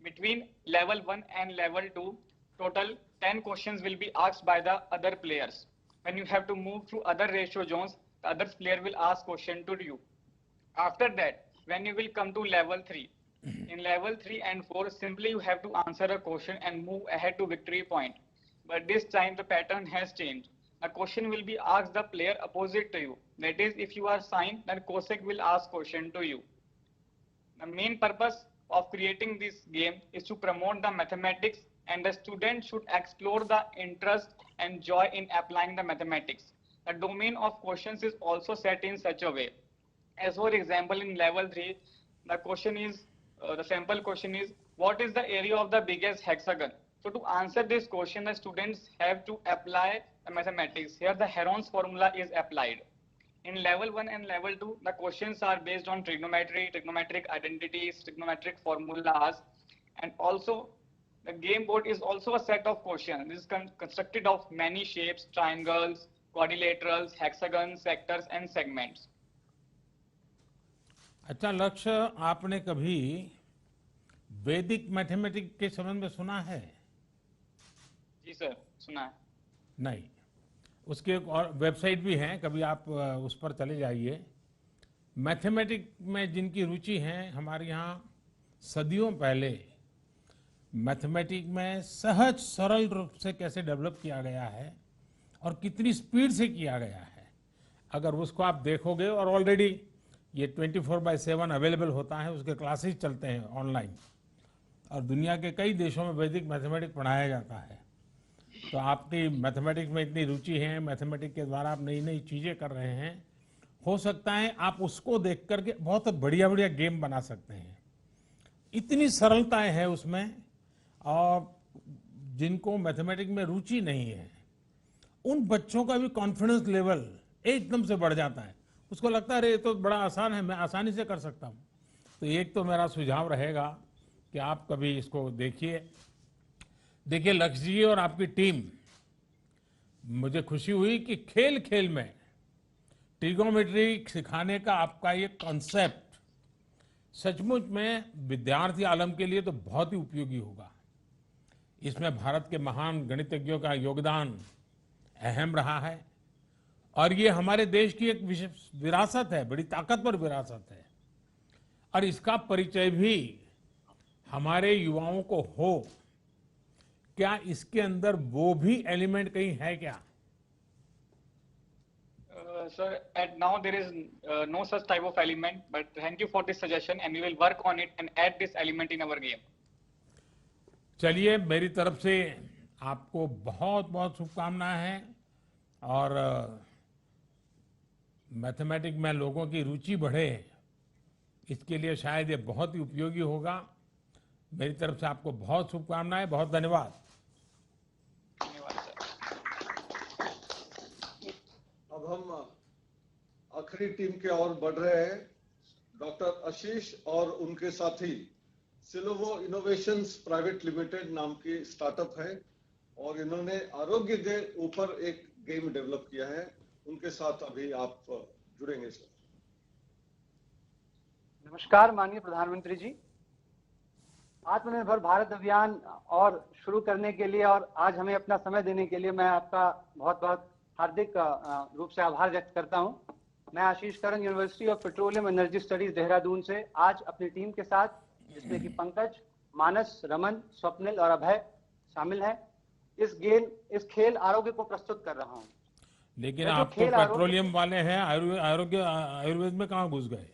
Between level 1 and level 2, total 10 questions will be asked by the other players. When you have to move through other ratio zones, the other player will ask question to you. After that, when you will come to level 3, In level 3 and 4, simply you have to answer a question and move ahead to victory point. But this time the pattern has changed. A question will be asked the player opposite to you. That is, if you are Sain, then Kosik will ask question to you. The main purpose of creating this game is to promote the mathematics, and the student should explore the interest and joy in applying the mathematics. The domain of questions is also set in such a way. As for example, in level 3, the question is, the sample question is, what is the area of the biggest hexagon? So to answer this question, the students have to apply the mathematics. Here the Heron's formula is applied. In level 1 and level 2, the questions are based on trigonometry, trigonometric identities, trigonometric formulas, and also the game board is also a set of questions. This is constructed of many shapes, triangles, quadrilaterals, hexagons, sectors, and segments. अच्छा लक्ष्य, आपने कभी वैदिक mathematics के संबंध में सुना है? जी सर, सुना है। नहीं, उसकी एक और वेबसाइट भी है, कभी आप उस पर चले जाइए। मैथमेटिक्स में जिनकी रुचि है, हमारे यहाँ सदियों पहले मैथमेटिक्स में सहज सरल रूप से कैसे डेवलप किया गया है और कितनी स्पीड से किया गया है, अगर उसको आप देखोगे, और ऑलरेडी ये 24/7 अवेलेबल होता है, उसके क्लासेस चलते हैं ऑनलाइन, और दुनिया के कई देशों में वैदिक मैथमेटिक्स पढ़ाया जाता है। तो आपकी मैथमेटिक्स में इतनी रुचि है, मैथमेटिक्स के द्वारा आप नई नई चीज़ें कर रहे हैं, हो सकता है आप उसको देख करके बहुत बढ़िया बढ़िया गेम बना सकते हैं। इतनी सरलता है उसमें, और जिनको मैथमेटिक्स में रुचि नहीं है उन बच्चों का भी कॉन्फिडेंस लेवल एकदम से बढ़ जाता है। उसको लगता है अरे ये तो बड़ा आसान है, मैं आसानी से कर सकता हूँ। तो एक तो मेरा सुझाव रहेगा कि आप कभी इसको देखिए। देखिए लक्ष्य जी और आपकी टीम, मुझे खुशी हुई कि खेल खेल में ट्रिगोनोमेट्री सिखाने का आपका ये कॉन्सेप्ट सचमुच में विद्यार्थी आलम के लिए तो बहुत ही उपयोगी होगा। इसमें भारत के महान गणितज्ञों का योगदान अहम रहा है, और ये हमारे देश की एक विशेष विरासत है, बड़ी ताकतवर विरासत है, और इसका परिचय भी हमारे युवाओं को हो। क्या इसके अंदर वो भी एलिमेंट कहीं है क्या? Sir, at now there is no such type of element, but thank you for this suggestion and we will work on it and add this element in our game. चलिए, मेरी तरफ से आपको बहुत बहुत शुभकामनाएं हैं, और मैथमेटिक्स में लोगों की रुचि बढ़े, इसके लिए शायद ये बहुत ही उपयोगी होगा। मेरी तरफ से आपको बहुत शुभकामनाएं, बहुत धन्यवाद। अब हम आखिरी टीम के ओर बढ़ रहे हैं। डॉक्टर आशीष और उनके साथी सिलोवो इनोवेशंस प्राइवेट लिमिटेड नाम की स्टार्टअप है, और इन्होंने आरोग्य के ऊपर एक गेम डेवलप किया है। उनके साथ अभी आप जुड़ेंगे सर। नमस्कार माननीय प्रधानमंत्री जी, आत्मनिर्भर भारत अभियान और शुरू करने के लिए और आज हमें अपना समय देने के लिए मैं आपका बहुत बहुत हार्दिक रूप से आभार व्यक्त करता हूं। मैं Ashish Karan, university of petroleum energy studies Dehradun से आज अपनी टीम के साथ, जिसमें कि पंकज, मानस, रमन, स्वप्निल और अभय शामिल हैं, इस खेल आरोग्य को प्रस्तुत कर रहा हूं। लेकिन आप तो पेट्रोलियम वाले हैं, आयुर्वेद में कहाँ घुस गए?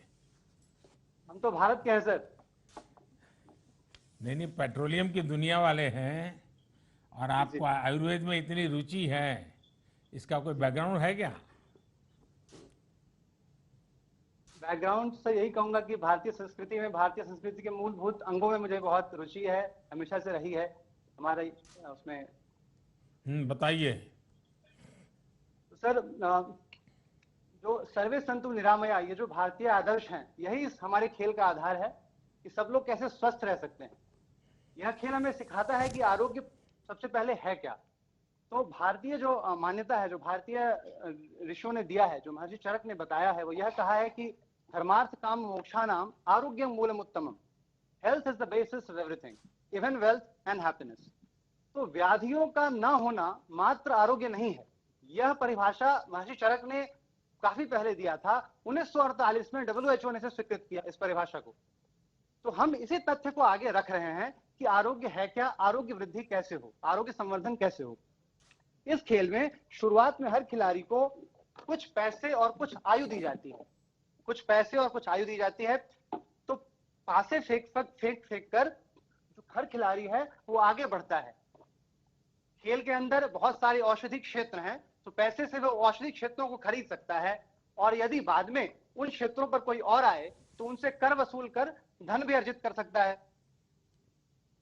हम तो भारत के हैं सर। नहीं, पेट्रोलियम की दुनिया वाले हैं, और आपको आयुर्वेद में इतनी रुचि है, इसका कोई बैकग्राउंड है क्या? बैकग्राउंड से यही कहूंगा कि भारतीय संस्कृति के मूलभूत अंगों में मुझे बहुत रुचि है, हमेशा से रही है हमारे उसमें। बताइए। तो सर, जो सर्वे संतु निरामया, ये जो भारतीय आदर्श हैं, यही हमारे खेल का आधार है कि सब लोग कैसे स्वस्थ रह सकते हैं। यह खेल हमें सिखाता है कि आरोग्य सबसे पहले है क्या। तो भारतीय जो मान्यता है, जो भारतीय ऋषियों ने दिया है, जो महर्षि चरक ने बताया है, वो यह कहा है कि धर्मार्थ काम मोक्षाणाम आरोग्यम मूलम उत्तमम। Health is the basis of everything, even wealth and happiness. तो व्याधियों का न होना मात्र आरोग्य नहीं है। यह परिभाषा महर्षि चरक ने काफी पहले दिया था। 1948 में WHO ने इसे स्वीकृत किया, इस परिभाषा को। तो हम इसी तथ्य को आगे रख रहे हैं कि आरोग्य है क्या, आरोग्य वृद्धि कैसे हो, आरोग्य संवर्धन कैसे हो। इस खेल में शुरुआत में हर खिलाड़ी को कुछ पैसे और कुछ आयु दी जाती है, कुछ पैसे और कुछ आयु दी जाती है। तो पासे फेंक कर जो हर खिलाड़ी है वो आगे बढ़ता है। खेल के अंदर बहुत सारे औषधि क्षेत्र हैं, तो पैसे से वो औषधि क्षेत्रों को खरीद सकता है, और यदि बाद में उन क्षेत्रों पर कोई और आए तो उनसे कर वसूल कर धन भी अर्जित कर सकता है।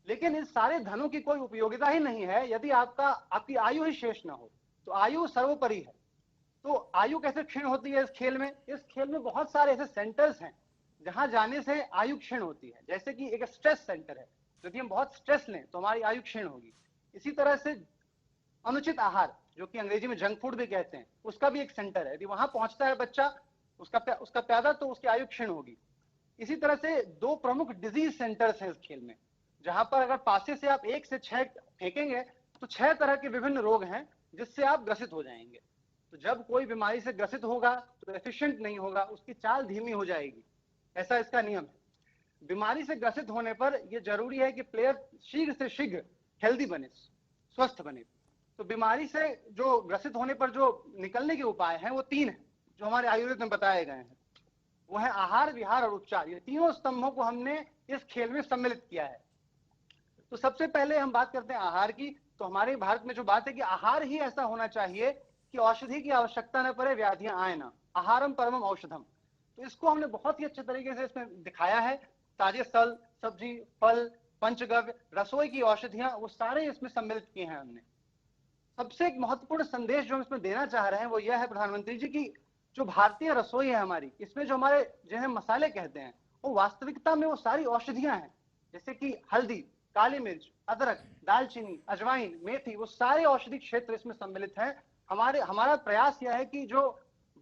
लेकिन इस सारे धनों की कोई उपयोगिता ही नहीं है यदि आपकी आयु ही शेष ना हो। तो आयु सर्वोपरि है। तो आयु कैसे क्षीण होती है इस खेल में? इस खेल में बहुत सारे ऐसे सेंटर्स हैं जहां जाने से आयु क्षीण होती है। जैसे कि एक स्ट्रेस सेंटर है, यदि हम बहुत स्ट्रेस लें तो हमारी आयु क्षीण होगी। इसी तरह से अनुचित आहार, जो कि अंग्रेजी में जंक फूड भी कहते हैं, उसका भी एक सेंटर है। यदि वहां पहुंचता है बच्चा उसका प्यादा, तो उसकी आयु क्षीण होगी। इसी तरह से दो प्रमुख डिजीज सेंटर्स हैं इस खेल में, जहां पर अगर पासे से आप 1 से 6 फेंकेंगे तो 6 तरह के विभिन्न रोग हैं जिससे आप ग्रसित हो जाएंगे। तो जब कोई बीमारी से ग्रसित होगा तो एफिशिएंट नहीं होगा, उसकी चाल धीमी हो जाएगी, ऐसा इसका नियम है। बीमारी से ग्रसित होने पर यह जरूरी है कि प्लेयर शीघ्र से शीघ्र हेल्दी बने, स्वस्थ बने। तो बीमारी से जो ग्रसित होने पर जो निकलने के उपाय हैं वो 3 हैं जो हमारे आयुर्वेद में बताए गए हैं। वो है आहार, विहार और उपचार। ये तीनों स्तंभों को हमने इस खेल में सम्मिलित किया है। तो सबसे पहले हम बात करते हैं आहार की। तो हमारे भारत में जो बात है कि आहार ही ऐसा होना चाहिए कि औषधि की आवश्यकता न पड़े, व्याधियां आए ना। आहारम परमम औषधम। तो इसको हमने बहुत ही अच्छे तरीके से इसमें दिखाया है। ताजे फल, सब्जी, फल, पंचगव्य, रसोई की औषधियां, वो सारे इसमें सम्मिलित किए हैं हमने। सबसे एक महत्वपूर्ण संदेश जो हम इसमें देना चाह रहे हैं वो यह है प्रधानमंत्री जी की जो भारतीय रसोई है हमारी, इसमें जो हमारे जिन्हें मसाले कहते हैं वो वास्तविकता में वो सारी औषधियां हैं। जैसे कि हल्दी, काली मिर्च, अदरक, दालचीनी, अजवाइन, मेथी, वो सारे औषधि क्षेत्र इसमें सम्मिलित हैं। हमारा प्रयास यह है कि जो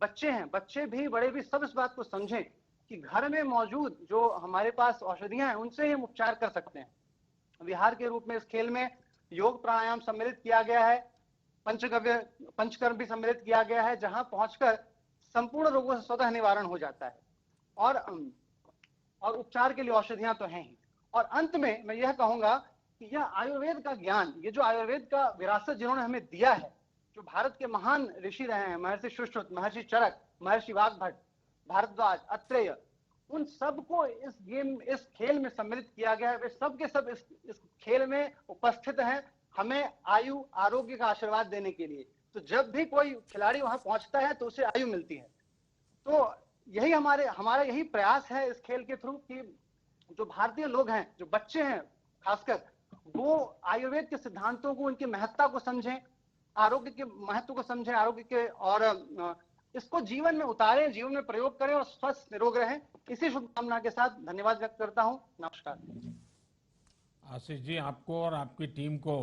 बच्चे हैं, बच्चे भी बड़े भी, सब इस बात को समझें कि घर में मौजूद जो हमारे पास औषधियां हैं उनसे हम उपचार कर सकते हैं। विहार के रूप में इस खेल में योग प्राणायाम सम्मिलित किया गया है, पंचकर्म भी सम्मिलित किया गया है, जहां पहुंचकर संपूर्ण रोगों से स्वतः निवारण हो जाता है। और उपचार के लिए औषधियां तो हैं ही। और अंत में मैं यह कहूंगा कि यह आयुर्वेद का ज्ञान, ये जो आयुर्वेद का विरासत जिन्होंने हमें दिया है, जो भारत के महान ऋषि रहे हैं, महर्षि सुश्रुत, महर्षि चरक, महर्षि वाग्भट, भारद्वाज, अत्रेय, उन सबको इस खेल में सम्मिलित किया गया है। वे सब के सब इस खेल में उपस्थित हैं हमें आयु, आरोग्य का आशीर्वाद देने के लिए। तो जब भी कोई खिलाड़ी वहां पहुंचता है तो उसे आयु मिलती है। तो यही हमारा यही प्रयास है इस खेल के थ्रू कि जो भारतीय लोग हैं, जो बच्चे हैं खासकर, वो आयुर्वेद के सिद्धांतों को, उनकी महत्ता को समझें, आरोग्य के महत्व को समझें, आरोग्य के, और इसको जीवन में उतारें, जीवन में प्रयोग करें और स्वस्थ निरोग रहें। इसी शुभकामना के साथ धन्यवाद व्यक्त करता हूं। नमस्कार। आशीष जी, आपको और आपकी टीम को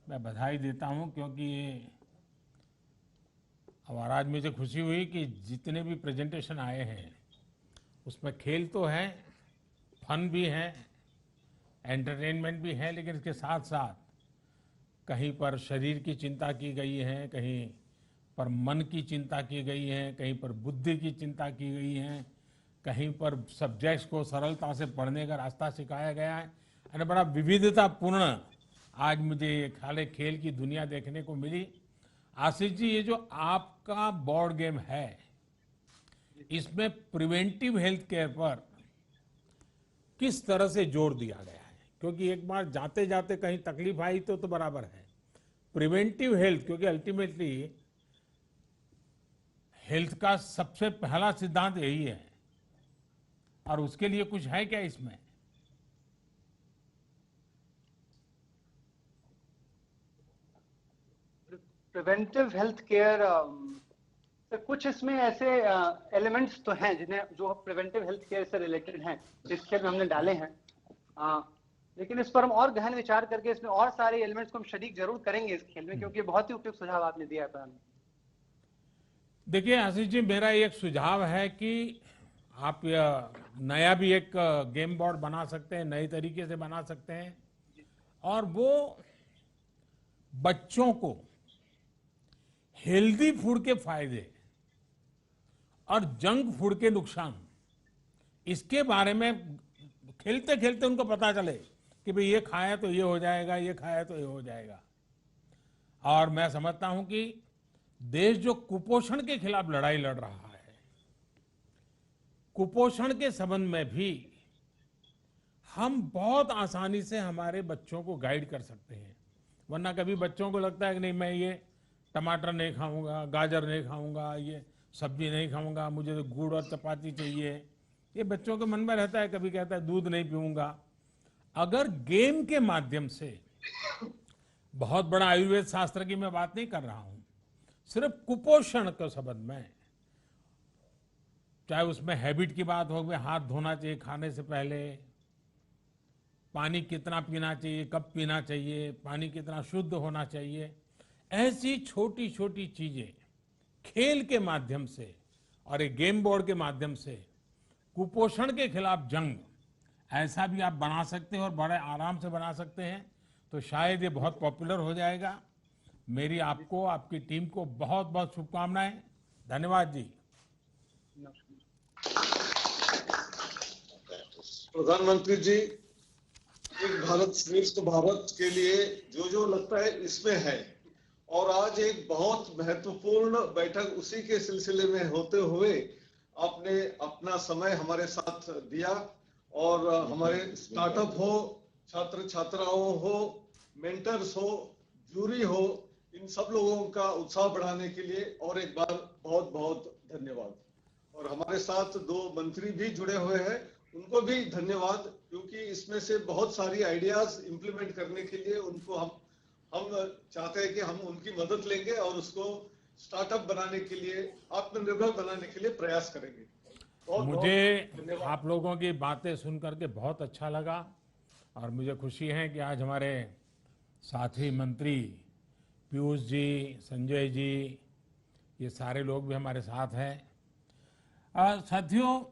मैं बधाई देता हूं, क्योंकि और आज मुझे खुशी हुई कि जितने भी प्रेजेंटेशन आए हैं उसमें खेल तो है, फन भी है, एंटरटेनमेंट भी है, लेकिन इसके साथ साथ कहीं पर शरीर की चिंता की गई है, कहीं पर मन की चिंता की गई है, कहीं पर बुद्धि की चिंता की गई है, कहीं पर सब्जेक्ट्स को सरलता से पढ़ने का रास्ता सिखाया गया है। और बड़ा विविधतापूर्ण आज मुझे खाली खेल की दुनिया देखने को मिली। आशीष जी, ये जो आपका बोर्ड गेम है, इसमें प्रिवेंटिव हेल्थ केयर पर किस तरह से जोर दिया गया है? क्योंकि एक बार जाते जाते कहीं तकलीफ आई तो बराबर है। प्रिवेंटिव हेल्थ, क्योंकि अल्टीमेटली हेल्थ का सबसे पहला सिद्धांत यही है, और उसके लिए कुछ है क्या इसमें? प्रिवेंटिव हेल्थ केयर, कुछ इसमें ऐसे एलिमेंट्स तो हैं जो प्रिवेंटिव हेल्थ केयर से रिलेटेड हैं, इस खेल में हमने डाले हैं। लेकिन इस पर हम और गहन विचार करके इसमें और सारे एलिमेंट्स को हम शरीक जरूर करेंगे इस खेल में, क्योंकि बहुत ही उपयुक्त सुझाव आपने दिया है। देखिए आशीष जी, मेरा एक सुझाव है कि आप नया भी एक गेम बोर्ड बना सकते हैं, नए तरीके से बना सकते हैं, और वो बच्चों को हेल्दी फूड के फायदे और जंक फूड के नुकसान, इसके बारे में खेलते खेलते उनको पता चले कि भाई ये खाया तो ये हो जाएगा, ये खाया तो ये हो जाएगा। और मैं समझता हूं कि देश जो कुपोषण के खिलाफ लड़ाई लड़ रहा है, कुपोषण के संबंध में भी हम बहुत आसानी से हमारे बच्चों को गाइड कर सकते हैं। वरना कभी बच्चों को लगता है कि नहीं, मैं ये टमाटर नहीं खाऊंगा, गाजर नहीं खाऊंगा, ये सब्जी नहीं खाऊंगा, मुझे तो गुड़ और चपाती चाहिए। ये बच्चों के मन में रहता है। कभी कहता है दूध नहीं पीऊंगा। अगर गेम के माध्यम से, बहुत बड़ा आयुर्वेद शास्त्र की मैं बात नहीं कर रहा हूं, सिर्फ कुपोषण के संबंध में, चाहे उसमें हैबिट की बात हो, हाथ धोना चाहिए खाने से पहले, पानी कितना पीना चाहिए, कब पीना चाहिए, पानी कितना शुद्ध होना चाहिए, ऐसी छोटी छोटी चीजें खेल के माध्यम से और एक गेम बोर्ड के माध्यम से कुपोषण के खिलाफ जंग ऐसा भी आप बना सकते हैं और बड़े आराम से बना सकते हैं, तो शायद ये बहुत पॉपुलर हो जाएगा। मेरी आपको, आपकी टीम को बहुत बहुत शुभकामनाएं। धन्यवाद जी। प्रधानमंत्री जी, एक भारत श्रेष्ठ भारत के लिए जो लगता है इसमें है, और आज एक बहुत महत्वपूर्ण बैठक उसी के सिलसिले में होते हुए आपने अपना समय हमारे साथ दिया, और हमारे स्टार्टअप हो, छात्र छात्राओं हो, मेंटर्स हो, जूरी हो, इन सब लोगों का उत्साह बढ़ाने के लिए और एक बार बहुत बहुत धन्यवाद। और हमारे साथ 2 मंत्री भी जुड़े हुए हैं, उनको भी धन्यवाद, क्योंकि इसमें से बहुत सारी आइडियाज इंप्लीमेंट करने के लिए उनको हम चाहते हैं कि हम उनकी मदद लेंगे और उसको स्टार्टअप बनाने के लिए, आत्मनिर्भर बनाने के लिए प्रयास करेंगे। मुझे आप लोगों की बातें सुन करके बहुत अच्छा लगा, और मुझे खुशी है कि आज हमारे साथी मंत्री पीयूष जी, संजय जी, ये सारे लोग भी हमारे साथ हैं। साथियों,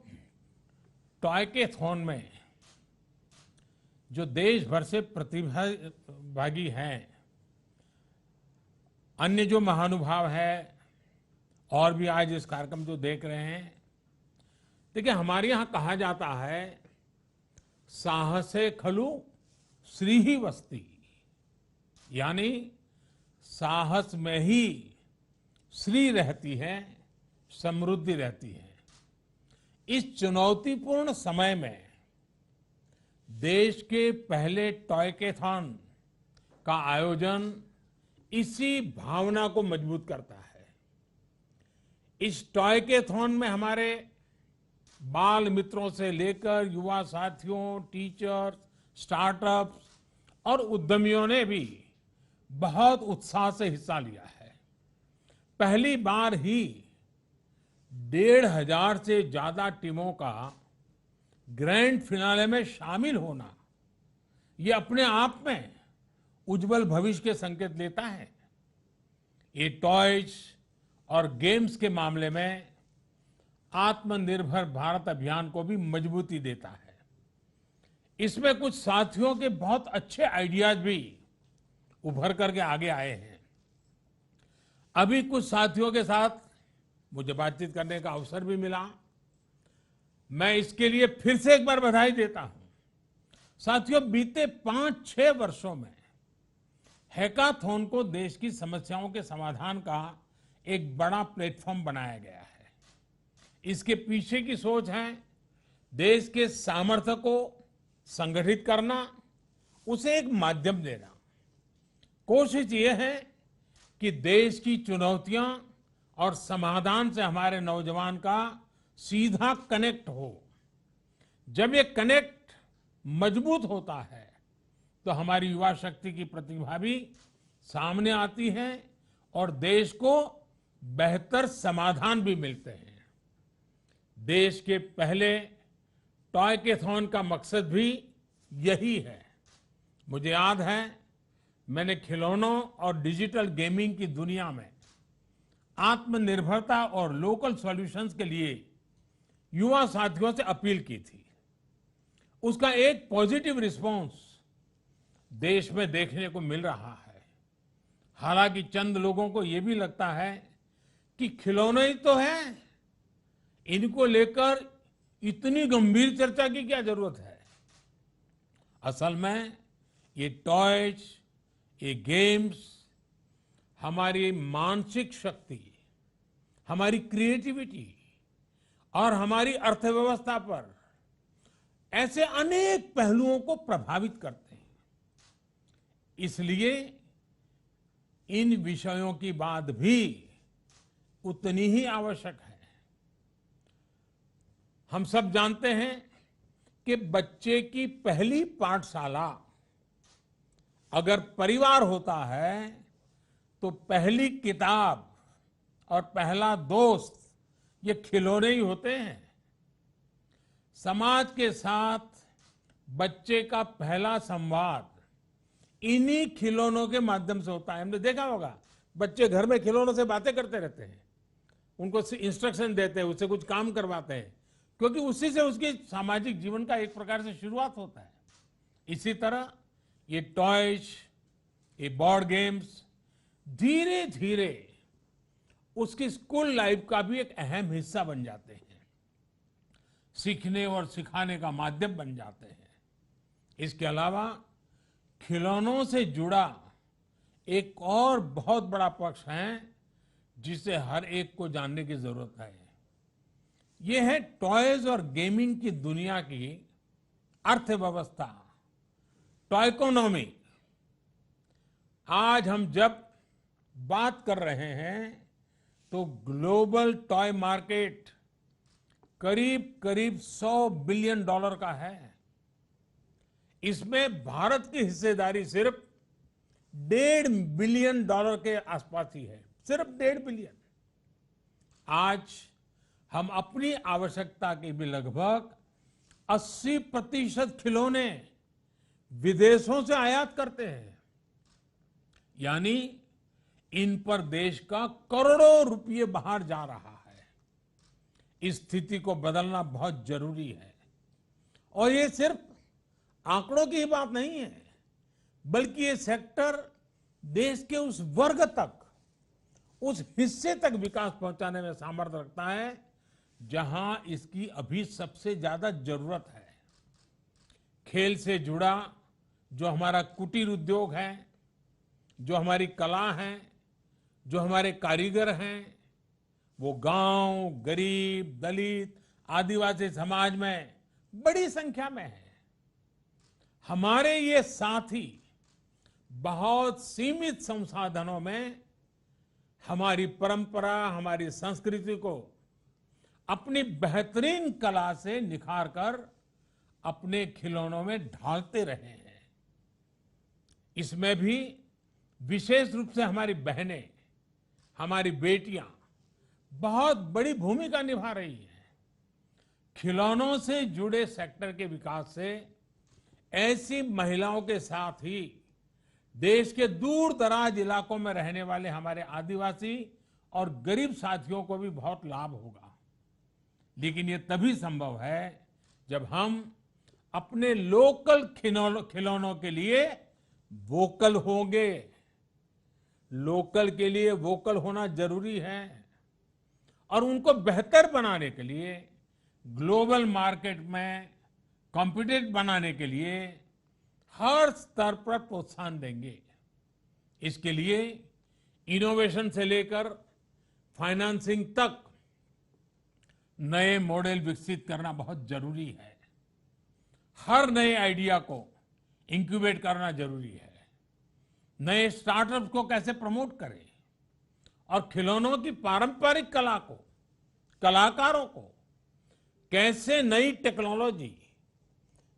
टॉयकेथॉन में जो देश भर से प्रतिभागी हैं, अन्य जो महानुभाव है, और भी आज इस कार्यक्रम जो देख रहे हैं, देखिए हमारे यहाँ कहा जाता है, साहसे खलु श्री ही वस्ती, यानी साहस में ही श्री रहती है, समृद्धि रहती है। इस चुनौतीपूर्ण समय में देश के पहले टॉयकेथॉन का आयोजन इसी भावना को मजबूत करता है। इस टॉयकेथॉन में हमारे बाल मित्रों से लेकर युवा साथियों, टीचर्स, स्टार्टअप्स और उद्यमियों ने भी बहुत उत्साह से हिस्सा लिया है। पहली बार ही 1,500 से ज्यादा टीमों का ग्रैंड फिनाले में शामिल होना, ये अपने आप में उज्जवल भविष्य के संकेत देता है। ये टॉयज और गेम्स के मामले में आत्मनिर्भर भारत अभियान को भी मजबूती देता है। इसमें कुछ साथियों के बहुत अच्छे आइडियाज भी उभर करके आगे आए हैं। अभी कुछ साथियों के साथ मुझे बातचीत करने का अवसर भी मिला। मैं इसके लिए फिर से एक बार बधाई देता हूं। साथियों, बीते 5-6 वर्षों में हैकाथॉन को देश की समस्याओं के समाधान का एक बड़ा प्लेटफॉर्म बनाया गया है। इसके पीछे की सोच है देश के सामर्थ्य को संगठित करना, उसे एक माध्यम देना। कोशिश ये है कि देश की चुनौतियां और समाधान से हमारे नौजवान का सीधा कनेक्ट हो। जब ये कनेक्ट मजबूत होता है तो हमारी युवा शक्ति की प्रतिभा भी सामने आती है और देश को बेहतर समाधान भी मिलते हैं। देश के पहले टॉयकेथॉन का मकसद भी यही है। मुझे याद है, मैंने खिलौनों और डिजिटल गेमिंग की दुनिया में आत्मनिर्भरता और लोकल सॉल्यूशंस के लिए युवा साथियों से अपील की थी। उसका एक पॉजिटिव रिस्पांस देश में देखने को मिल रहा है। हालांकि चंद लोगों को यह भी लगता है कि खिलौने ही तो हैं, इनको लेकर इतनी गंभीर चर्चा की क्या जरूरत है। असल में ये टॉयज, ये गेम्स हमारी मानसिक शक्ति, हमारी क्रिएटिविटी और हमारी अर्थव्यवस्था पर ऐसे अनेक पहलुओं को प्रभावित करते हैं। इसलिए इन विषयों की बात भी उतनी ही आवश्यक है। हम सब जानते हैं कि बच्चे की पहली पाठशाला अगर परिवार होता है तो पहली किताब और पहला दोस्त ये खिलौने ही होते हैं। समाज के साथ बच्चे का पहला संवाद इन्हीं खिलौनों के माध्यम से होता है। हमने देखा होगा बच्चे घर में खिलौनों से बातें करते रहते हैं, उनको इंस्ट्रक्शन देते हैं, उससे कुछ काम करवाते हैं, क्योंकि उसी से उसके सामाजिक जीवन का एक प्रकार से शुरुआत होता है। इसी तरह ये टॉयज, ये बोर्ड गेम्स धीरे धीरे उसकी स्कूल लाइफ का भी एक अहम हिस्सा बन जाते हैं, सीखने और सिखाने का माध्यम बन जाते हैं। इसके अलावा खिलौनों से जुड़ा एक और बहुत बड़ा पक्ष है जिसे हर एक को जानने की जरूरत है। ये है टॉयज और गेमिंग की दुनिया की अर्थव्यवस्था, टॉयकोनॉमी। आज हम जब बात कर रहे हैं तो ग्लोबल टॉय मार्केट करीब करीब $100 बिलियन का है। इसमें भारत की हिस्सेदारी सिर्फ $1.5 बिलियन के आसपास ही है, सिर्फ 1.5 बिलियन। आज हम अपनी आवश्यकता के भी लगभग 80% खिलौने विदेशों से आयात करते हैं, यानी इन पर देश का करोड़ों रुपये बाहर जा रहा है। इस स्थिति को बदलना बहुत जरूरी है और ये सिर्फ आंकड़ों की ही बात नहीं है, बल्कि ये सेक्टर देश के उस वर्ग तक, उस हिस्से तक विकास पहुंचाने में सामर्थ्य रखता है जहां इसकी अभी सबसे ज्यादा जरूरत है। खेल से जुड़ा जो हमारा कुटीर उद्योग है, जो हमारी कला है, जो हमारे कारीगर हैं, वो गांव, गरीब, दलित, आदिवासी समाज में बड़ी संख्या में है। हमारे ये साथी बहुत सीमित संसाधनों में हमारी परंपरा, हमारी संस्कृति को अपनी बेहतरीन कला से निखार कर अपने खिलौनों में ढालते रहे हैं। इसमें भी विशेष रूप से हमारी बहनें, हमारी बेटियां बहुत बड़ी भूमिका निभा रही हैं। खिलौनों से जुड़े सेक्टर के विकास से ऐसी महिलाओं के साथ ही देश के दूर दराज इलाकों में रहने वाले हमारे आदिवासी और गरीब साथियों को भी बहुत लाभ होगा। लेकिन ये तभी संभव है जब हम अपने लोकल खिलौनों के लिए वोकल होंगे। लोकल के लिए वोकल होना जरूरी है और उनको बेहतर बनाने के लिए, ग्लोबल मार्केट में कॉम्पिटिटिव बनाने के लिए हर स्तर पर प्रोत्साहन देंगे। इसके लिए इनोवेशन से लेकर फाइनेंसिंग तक नए मॉडल विकसित करना बहुत जरूरी है। हर नए आइडिया को इंक्यूबेट करना जरूरी है। नए स्टार्टअप्स को कैसे प्रमोट करें और खिलौनों की पारंपरिक कला को, कलाकारों को कैसे नई टेक्नोलॉजी,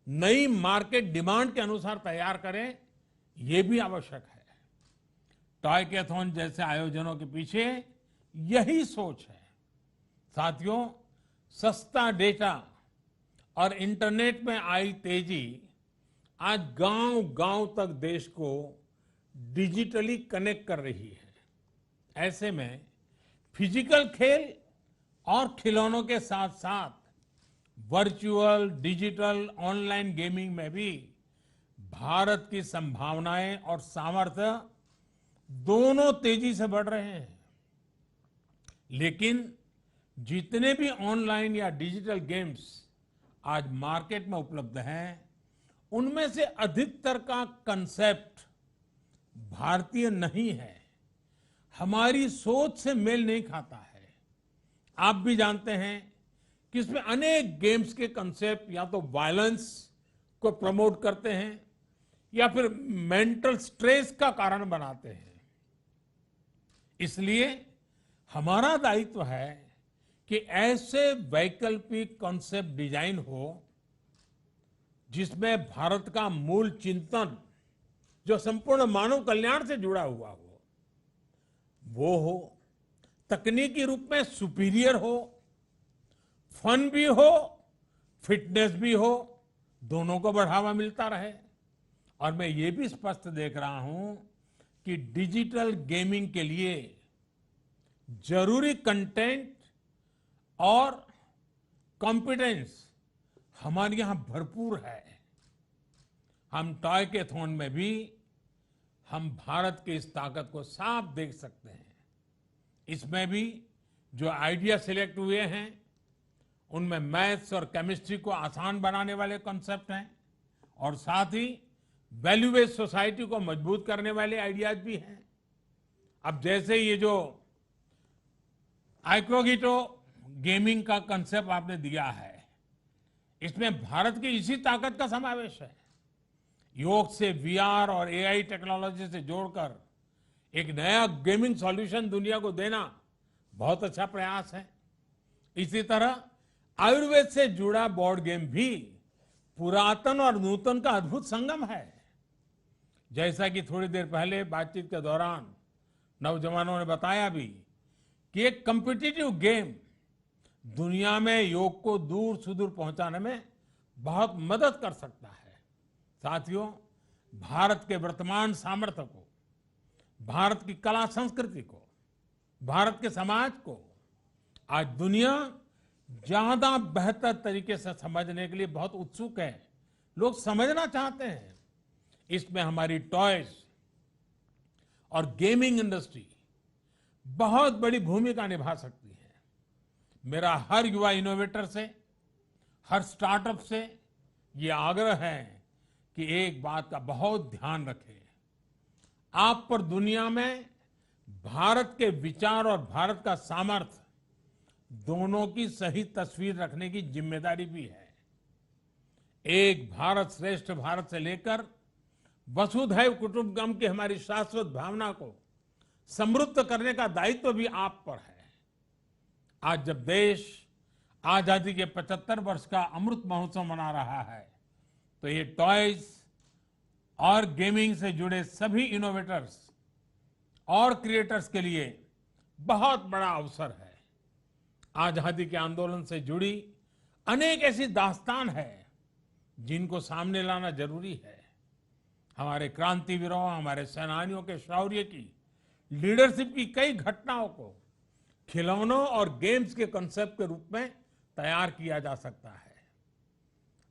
नई मार्केट डिमांड के अनुसार तैयार करें, ये भी आवश्यक है। टॉयकैथॉन जैसे आयोजनों के पीछे यही सोच है। साथियों, सस्ता डेटा और इंटरनेट में आई तेजी आज गांव-गांव तक देश को डिजिटली कनेक्ट कर रही है। ऐसे में फिजिकल खेल और खिलौनों के साथ साथ वर्चुअल, डिजिटल, ऑनलाइन गेमिंग में भी भारत की संभावनाएं और सामर्थ्य दोनों तेजी से बढ़ रहे हैं। लेकिन जितने भी ऑनलाइन या डिजिटल गेम्स आज मार्केट में उपलब्ध हैं, उनमें से अधिकतर का कंसेप्ट भारतीय नहीं है, हमारी सोच से मेल नहीं खाता है। आप भी जानते हैं कि इसमें अनेक गेम्स के कंसेप्ट या तो वायलेंस को प्रमोट करते हैं या फिर मेंटल स्ट्रेस का कारण बनाते हैं। इसलिए हमारा दायित्व है कि ऐसे वैकल्पिक कॉन्सेप्ट डिजाइन हो जिसमें भारत का मूल चिंतन जो संपूर्ण मानव कल्याण से जुड़ा हुआ हो, वो हो, तकनीकी रूप में सुपीरियर हो, फन भी हो, फिटनेस भी हो, दोनों को बढ़ावा मिलता रहे। और मैं ये भी स्पष्ट देख रहा हूं कि डिजिटल गेमिंग के लिए जरूरी कंटेंट और कॉम्पिटेंस हमारे यहां भरपूर है। हम टॉयकेथॉन में भी हम भारत की इस ताकत को साफ देख सकते हैं। इसमें भी जो आइडिया सिलेक्ट हुए हैं उनमें मैथ्स और केमिस्ट्री को आसान बनाने वाले कॉन्सेप्ट हैं और साथ ही वैल्यू बेस्ड सोसाइटी को मजबूत करने वाले आइडियाज भी हैं। अब जैसे ये जो आइक्रोगिटो गेमिंग का कंसेप्ट आपने दिया है, इसमें भारत की इसी ताकत का समावेश है। योग से वीआर और एआई टेक्नोलॉजी से जोड़कर एक नया गेमिंग सॉल्यूशन दुनिया को देना बहुत अच्छा प्रयास है। इसी तरह आयुर्वेद से जुड़ा बोर्ड गेम भी पुरातन और नूतन का अद्भुत संगम है। जैसा कि थोड़ी देर पहले बातचीत के दौरान नौजवानों ने बताया भी कि एक कॉम्पिटिटिव गेम दुनिया में योग को दूर सुदूर पहुंचाने में बहुत मदद कर सकता है। साथियों, भारत के वर्तमान सामर्थ्य को, भारत की कला संस्कृति को, भारत के समाज को आज दुनिया ज्यादा बेहतर तरीके से समझने के लिए बहुत उत्सुक है। लोग समझना चाहते हैं। इसमें हमारी टॉयज और गेमिंग इंडस्ट्री बहुत बड़ी भूमिका निभा सकती है। मेरा हर युवा इनोवेटर से, हर स्टार्टअप से ये आग्रह है कि एक बात का बहुत ध्यान रखें। आप पर दुनिया में भारत के विचार और भारत का सामर्थ्य दोनों की सही तस्वीर रखने की जिम्मेदारी भी है। एक भारत श्रेष्ठ भारत से लेकर वसुधैव कुटुंबकम की हमारी शाश्वत भावना को समृद्ध करने का दायित्व भी आप पर है। आज जब देश आजादी के 75 वर्ष का अमृत महोत्सव मना रहा है, तो ये टॉयज और गेमिंग से जुड़े सभी इनोवेटर्स और क्रिएटर्स के लिए बहुत बड़ा अवसर है। आजादी के आंदोलन से जुड़ी अनेक ऐसी दास्तान है जिनको सामने लाना जरूरी है। हमारे क्रांतिवीरों, हमारे सेनानियों के शौर्य की, लीडरशिप की कई घटनाओं को खिलौनों और गेम्स के कॉन्सेप्ट के रूप में तैयार किया जा सकता है।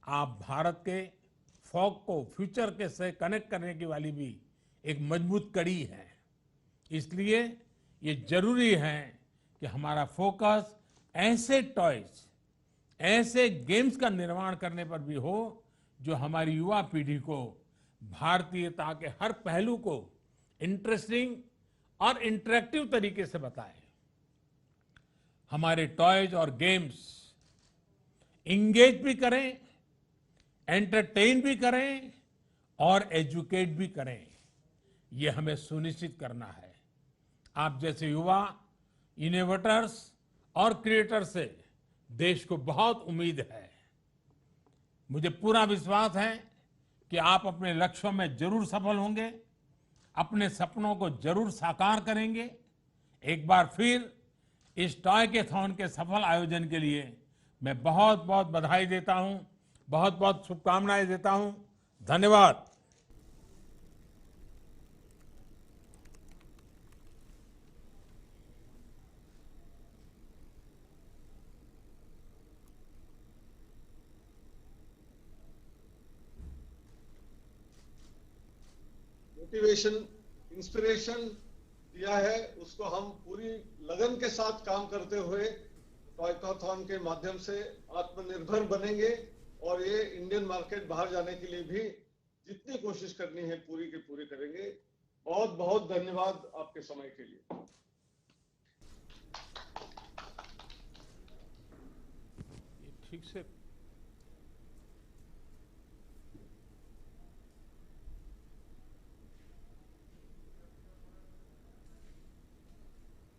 आप भारत के फोक को फ्यूचर के से कनेक्ट करने की वाली भी एक मजबूत कड़ी है। इसलिए ये जरूरी है कि हमारा फोकस ऐसे टॉयज, ऐसे गेम्स का निर्माण करने पर भी हो जो हमारी युवा पीढ़ी को भारतीयता के हर पहलू को इंटरेस्टिंग और इंटरेक्टिव तरीके से बताए। हमारे टॉयज और गेम्स इंगेज भी करें, एंटरटेन भी करें और एजुकेट भी करें। ये हमें सुनिश्चित करना है। आप जैसे युवा इनोवेटर्स और क्रिएटर्स से देश को बहुत उम्मीद है। मुझे पूरा विश्वास है कि आप अपने लक्ष्यों में जरूर सफल होंगे, अपने सपनों को जरूर साकार करेंगे। एक बार फिर इस टॉयकेथॉन के सफल आयोजन के लिए मैं बहुत बहुत बधाई देता हूं, बहुत बहुत शुभकामनाएं देता हूं। धन्यवाद। मोटिवेशन, इंस्पिरेशन दिया है, उसको हम पूरी लगन के साथ काम करते हुए टॉयकेथॉन के माध्यम से आत्मनिर्भर बनेंगे और ये इंडियन मार्केट बाहर जाने के लिए भी जितनी कोशिश करनी है पूरी की पूरी करेंगे। बहुत बहुत धन्यवाद आपके समय के लिए। ठीक से